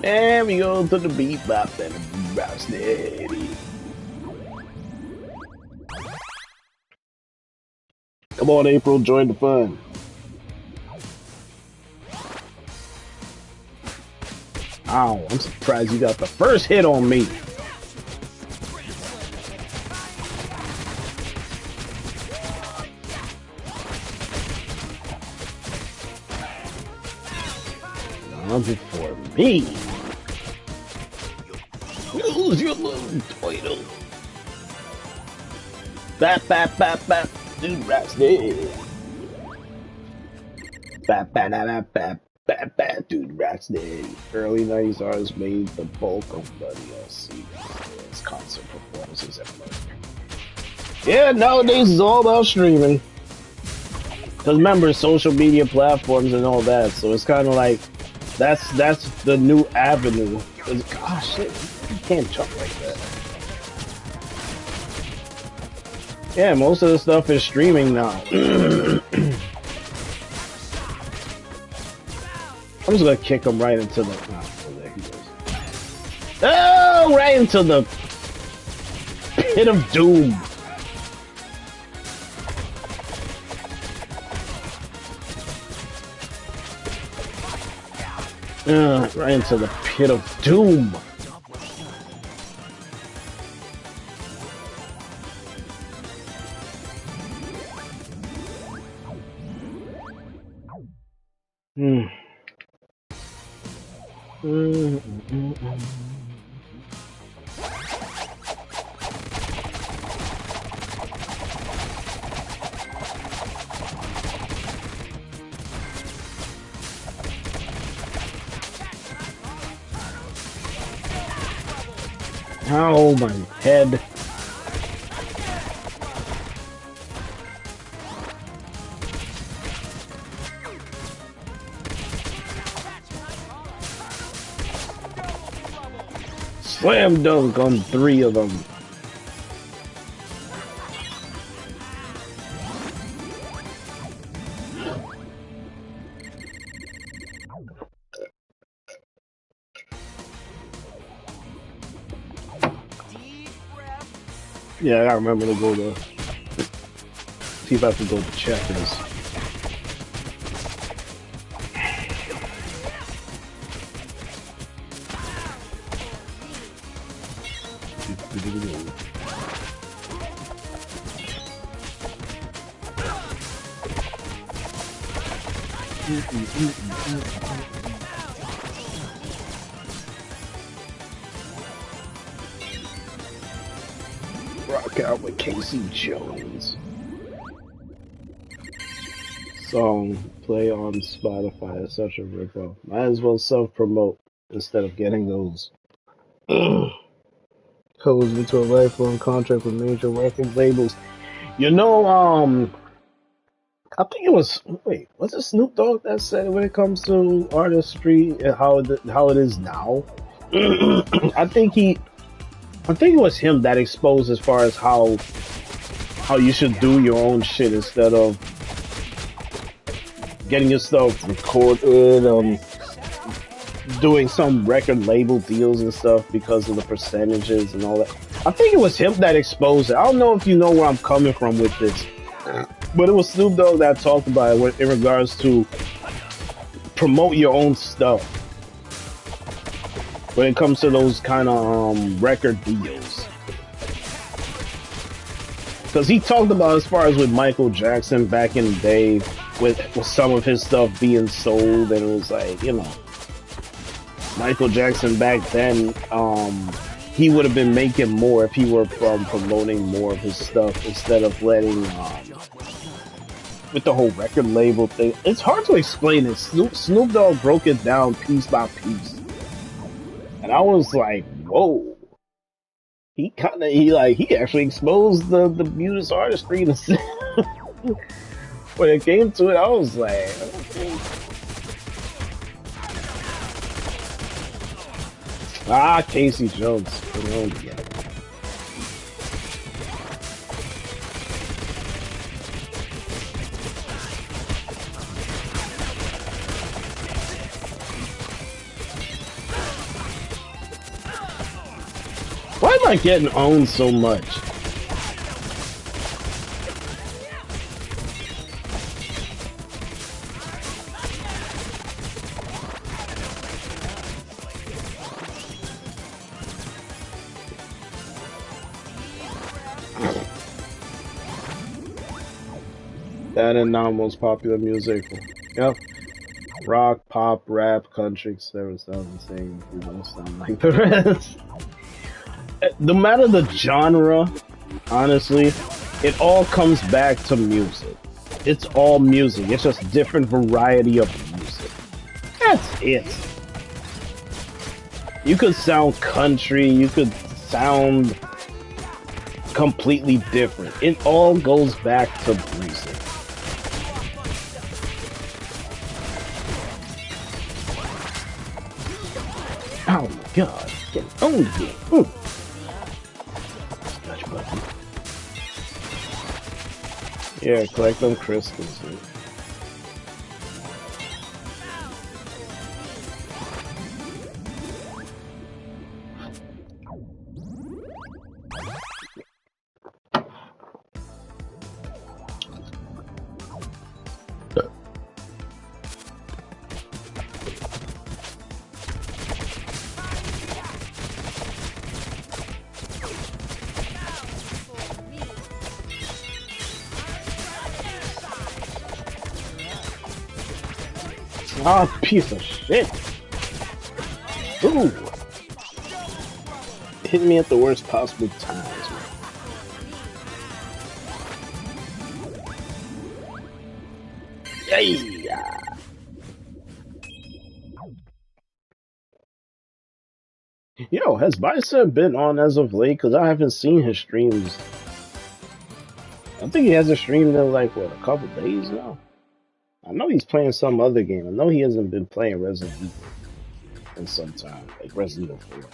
And we go to the beat bop and the beat bop steady. Come on, April, join the fun. Ow, I'm surprised you got the first hit on me. For me. Use your little toilet. Bap, bap, bap, bap. Dude, rats dead. Bap, bap, bap, bap, bap, bap. Dude, rats dead. Early 90s artists made the bulk of the DLC's concert performances and more. Yeah, nowadays it's all about streaming. Because remember, social media platforms and all that, so it's kind of like that's the new avenue. Gosh, shit, you can't jump like that. Yeah, most of the stuff is streaming now. I'm just gonna kick him right into the. Oh, there he goes. Oh, right into the pit of doom. Right into the pit of doom. Oh, my head. Slam dunk on 3 of them. Yeah, I gotta remember to go to see if I can go to Checkers. Rock out with Casey Jones. Song play on Spotify is such a ripoff. Might as well self-promote instead of getting those Goes into a lifelong contract with major record labels. You know, I think it was was it Snoop Dogg that said when it comes to artistry and how it is now? I think it was him that exposed as far as how you should do your own shit instead of getting your stuff recorded, doing some record label deals and stuff because of the percentages and all that. I think it was him that exposed it. I don't know if you know where I'm coming from with this, but it was Snoop Dogg that talked about it in regards to promote your own stuff when it comes to those kind of record deals. Because he talked about as far as with Michael Jackson back in the day with some of his stuff being sold, and it was like, you know, Michael Jackson back then, he would have been making more if he were promoting more of his stuff instead of letting, with the whole record label thing. It's hard to explain it. Snoop Dogg broke it down piece by piece. And I was like, whoa. He actually exposed the music artistry. When it came to it, I was like, okay. Casey Jones. Why am I getting owned so much? That and now most popular music. Yep. Rock, pop, rap, country, etc. sound the same. You don't sound like the rest. No matter the genre, honestly, it all comes back to music. It's all music. It's just different variety of music. That's it. You could sound country, you could sound completely different. It all goes back to music. Oh my god, getting owned again. Button. Yeah, collect them crystals. Dude. Ah, piece of shit. Ooh. Hit me at the worst possible times, man. Yeah. Yo, has Bicep been on as of late? Because I haven't seen his streams. I think he hasn't streamed in like, what, a couple days now? I know he's playing some other game. I know he hasn't been playing Resident Evil in some time, like Resident Evil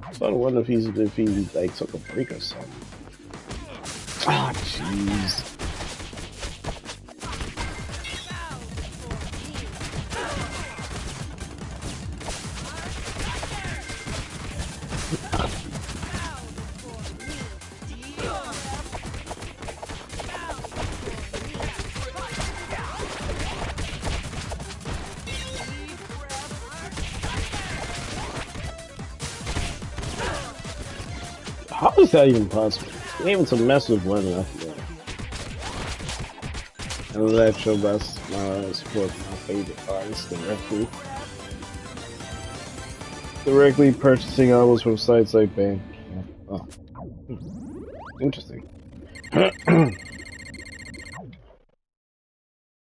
4. So I wonder if he like took a break or something. Ah, jeez. How is that even possible? Even to mess with one after that. And that show best support my favorite artists directly purchasing albums from sites like Bandcamp. Oh, interesting.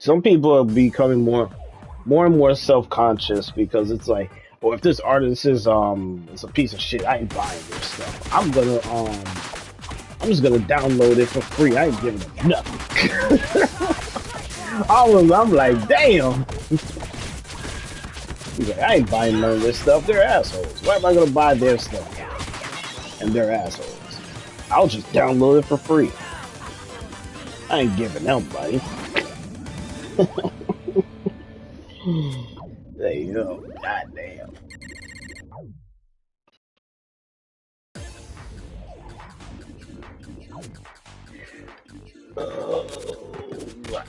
Some people are becoming more and more self-conscious because it's like, or if this artist is a piece of shit, I ain't buying their stuff. I'm just gonna download it for free. I ain't giving them nothing. I'm like, damn. He's like, I ain't buying none of this stuff. They're assholes. Why am I gonna buy their stuff? And they're assholes. I'll just download it for free. I ain't giving them money. There you go. Goddamn. Wow.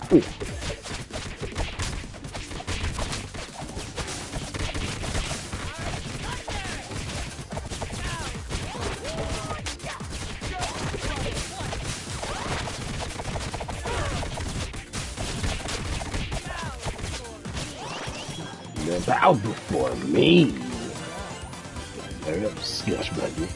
Bow before me. There up, scush buddy.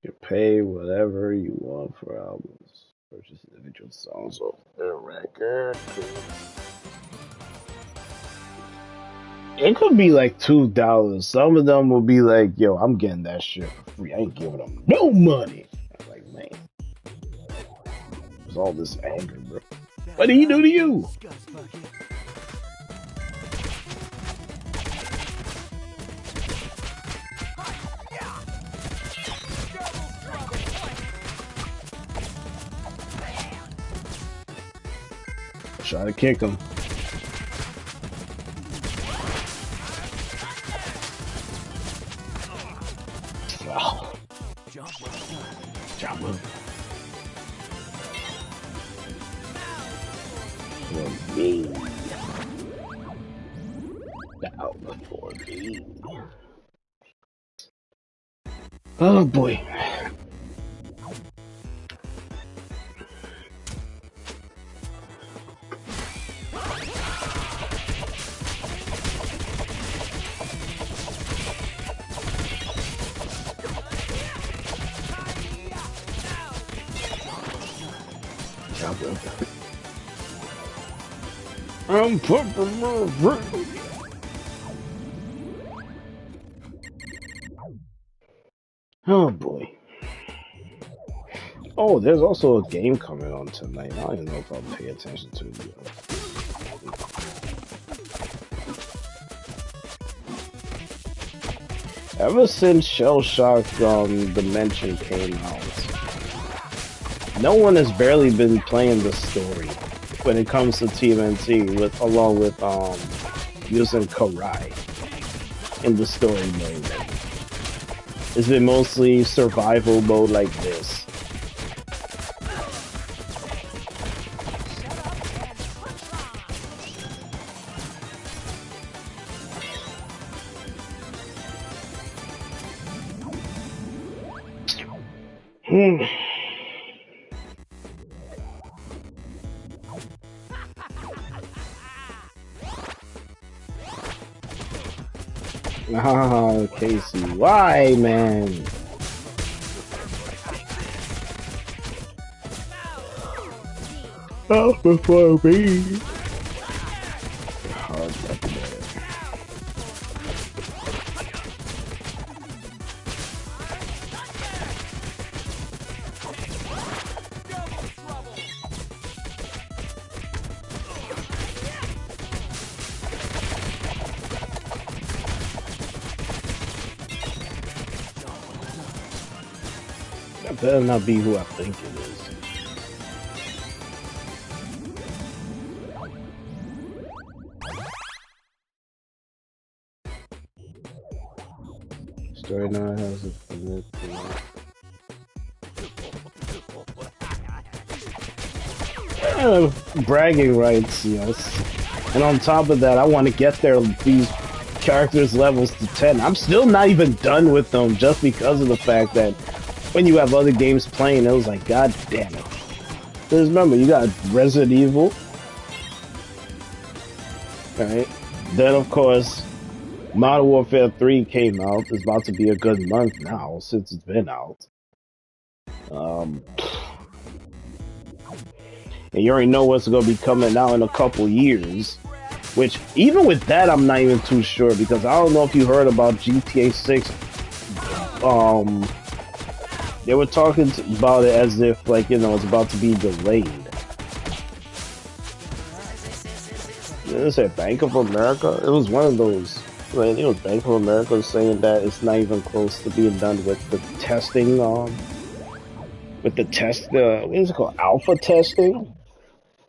You pay whatever you want for albums. Purchase individual songs off their record. It could be like $2. Some of them will be like, yo, I'm getting that shit for free. I ain't giving them no money. I'm like, man. There's all this anger, bro. What did he do to you? Try to kick him. Wow. Jump move. For me. Bow before me. Oh boy. I'm oh boy. Oh, there's also a game coming on tonight. I don't even know if I'll pay attention to it. Ever since Shell Shock Dimension came out, no one has barely been playing the story when it comes to Tmnt, along with using Karai in the story mode. It's been mostly survival mode like this. Ah, Casey, why, man? Oh, before me. Hard luck there. That better not be who I think it is. Story now has a bragging rights, yes. And on top of that, I want to get these characters levels to 10. I'm still not even done with them just because of the fact that when you have other games playing, it was like, god damn it. Because remember, you got Resident Evil. Alright. Then, of course, Modern Warfare 3 came out. It's about to be a good month now since it's been out. and you already know what's going to be coming out in a couple years. Which, even with that, I'm not even too sure, because I don't know if you heard about GTA 6. They were talking about it as if, like, you know, it's about to be delayed. Is it Bank of America? It was one of those. I think it was Bank of America saying that it's not even close to being done with the testing. With the test, what is it called? Alpha testing.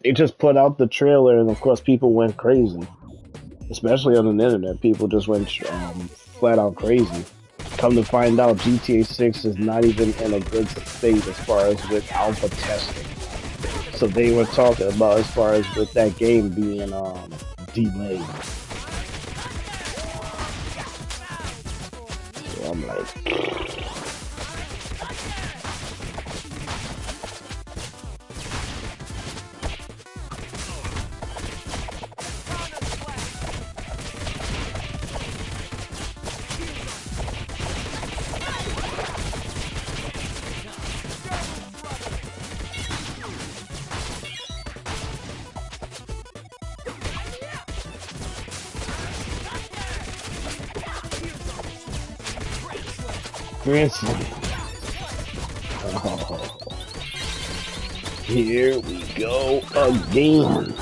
They just put out the trailer, and of course, people went crazy. Especially on the internet, people just went flat out crazy. Come to find out, GTA 6 is not even in a good state as far as with alpha testing. So they were talking about as far as with that game being delayed. So I'm like... Oh, here we go again.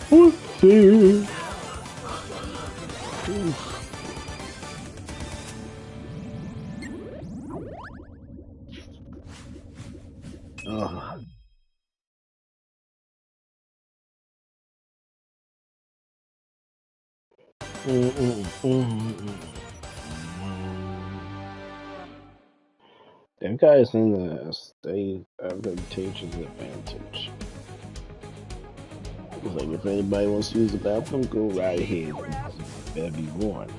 Whoopsie. Oh. That guy's in a state advantageous advantage. It's like if anybody wants to use the bathroom, go right ahead. Better be warned.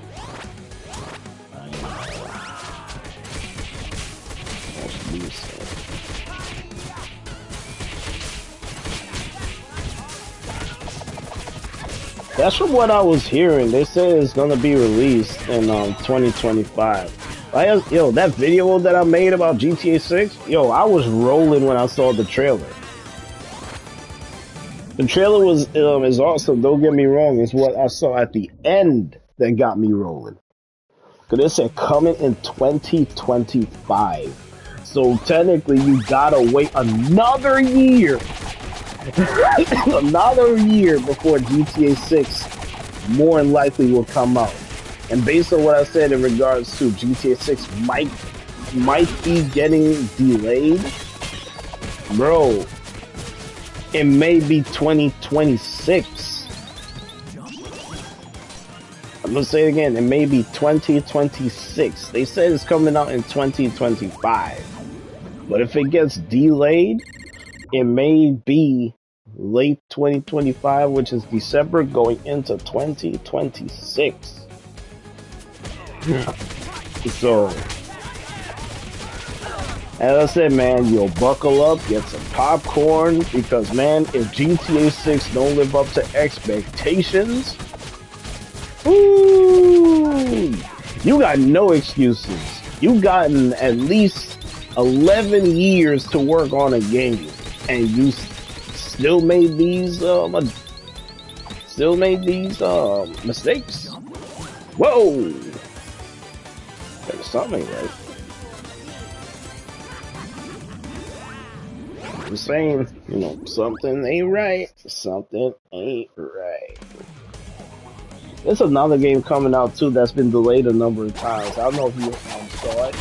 That's from what I was hearing. They said it's gonna be released in 2025. Yo, that video that I made about GTA 6, yo, I was rolling when I saw the trailer. The trailer was is awesome. Don't get me wrong. It's what I saw at the end that got me rolling. Cause it said coming in 2025. So technically, you gotta wait another year. Another year before GTA 6 more than likely will come out. And based on what I said in regards to GTA 6 might be getting delayed, bro, it may be 2026. I'm gonna say it again, it may be 2026. They said it's coming out in 2025. But if it gets delayed, it may be late 2025, which is December, going into 2026. So, as I said, man, you'll buckle up, get some popcorn, because, man, if GTA 6 don't live up to expectations, ooh, you got no excuses. You gotten at least 11 years to work on a game, and you still made these mistakes. Whoa, there's something right. I'm saying, you know, something ain't right. Something ain't right. There's another game coming out too that's been delayed a number of times. I don't know if you saw it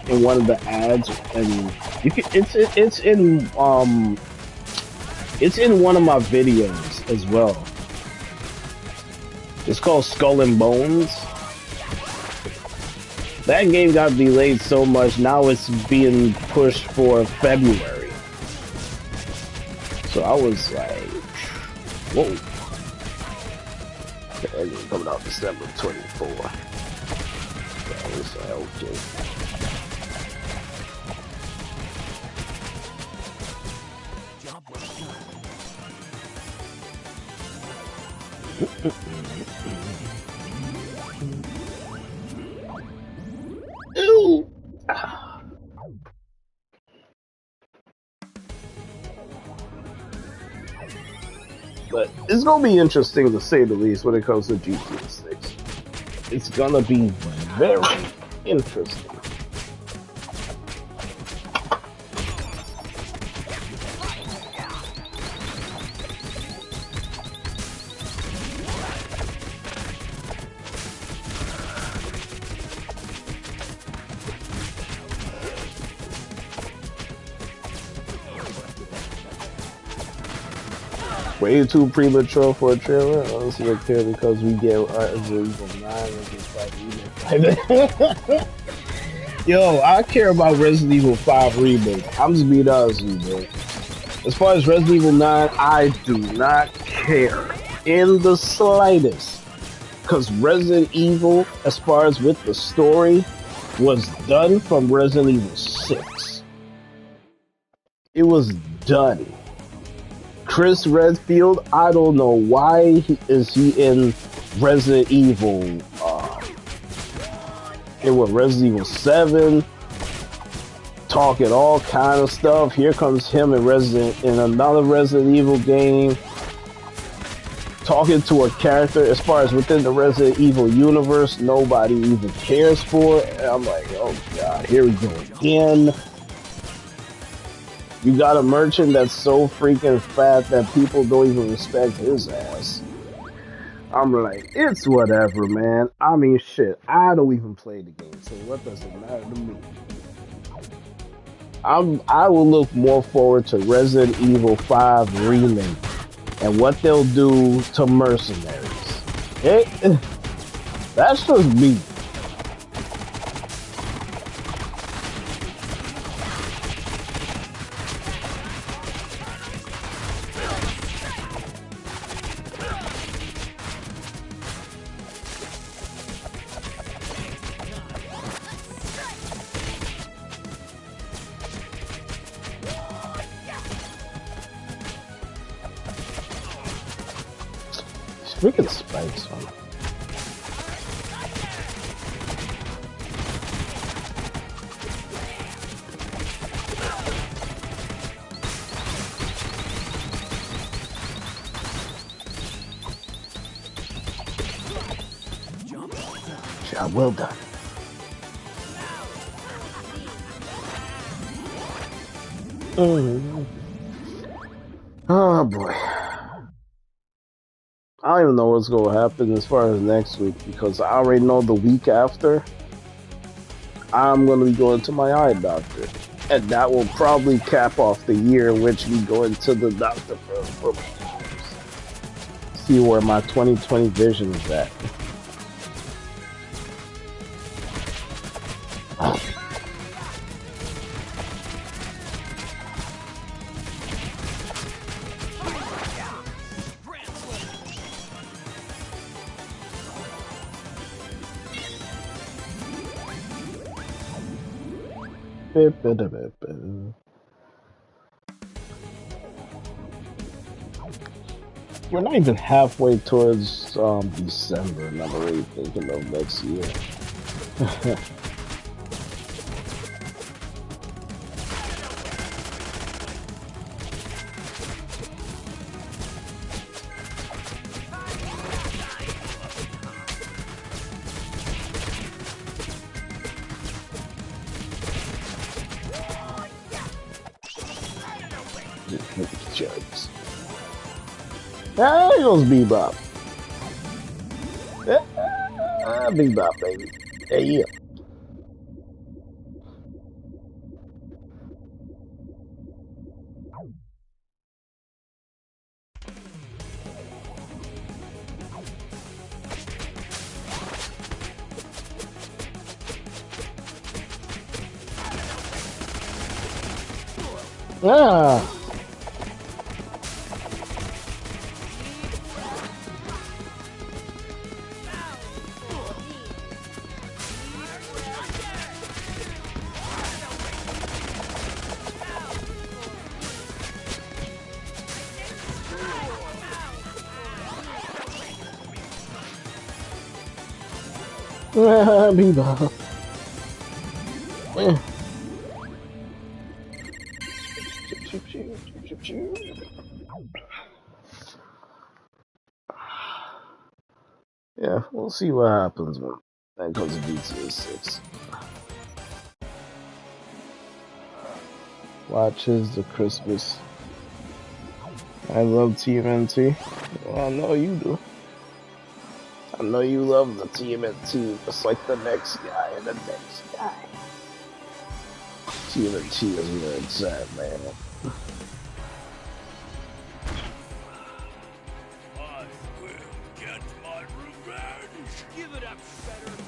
in one of the ads, and you can, it's in one of my videos as well. It's called Skull and Bones. That game got delayed so much, now it's being pushed for February. So I was like, whoa. That game coming out December 24. So I was like, okay. it's gonna be interesting to say the least when it comes to GTA 6. It's gonna be very interesting. Way too premature for a trailer. Honestly, I care because we get Resident Evil 9 remake. Yo, I care about Resident Evil 5 remake. I'm just being honest with you, bro. As far as Resident Evil 9, I do not care in the slightest. Because Resident Evil, as far as with the story, was done from Resident Evil 6. It was done. Chris Redfield, I don't know why is he in Resident Evil, Resident Evil 7, talking all kind of stuff. Here comes him in another Resident Evil game, talking to a character as far as within the Resident Evil universe nobody even cares for. And I'm like, oh god, here we go again. You got a merchant that's so freaking fat that people don't even respect his ass. I'm like, it's whatever, man. I mean, shit, I don't even play the game, so what does it matter to me? I will look more forward to Resident Evil 5 remake and what they'll do to mercenaries. That's just me. Freaking spikes, man. Job well done. Oh boy. I don't even know what's going to happen as far as next week because I already know the week after I'm going to be going to my eye doctor, and that will probably cap off the year in which we go into the doctor for my eyes. See where my 2020 vision is at. We're not even halfway towards December, and I'm already thinking of next year. Jokes. There goes Bebop. Bebop, baby. Yeah. Ah. Bebop. Yeah, we'll see what happens when that comes to GTA 6. Watches the Christmas. I love TMNT. Well, I know you do. I know you love the TMNT just like the next guy and the next guy. TMNT is where it's at, man. I will get my revenge. Give it up, Shredder.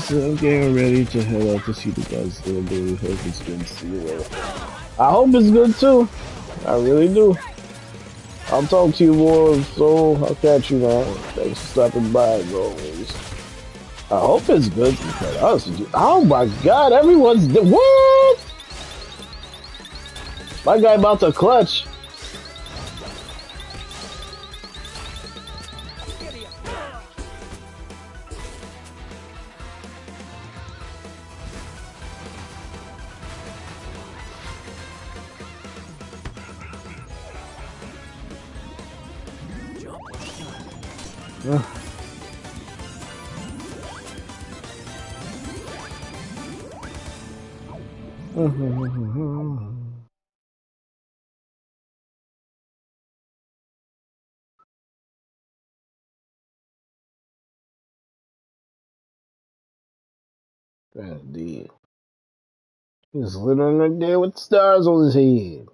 I'm getting ready to head out to see the guys there, dude. Hope it's good. See you later. I hope it's good too. I really do. I'll talk to you more, so I'll catch you now. Thanks for stopping by as always. I hope it's good because oh my god, everyone's what? My guy about to clutch. Indeed. He's living right there with stars on his head.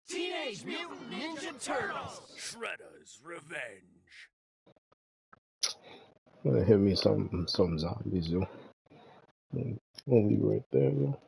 Teenage Mutant Ninja Turtles! Shredder's Revenge. Gonna hit me some zombies, yo. I'll leave right there, yo.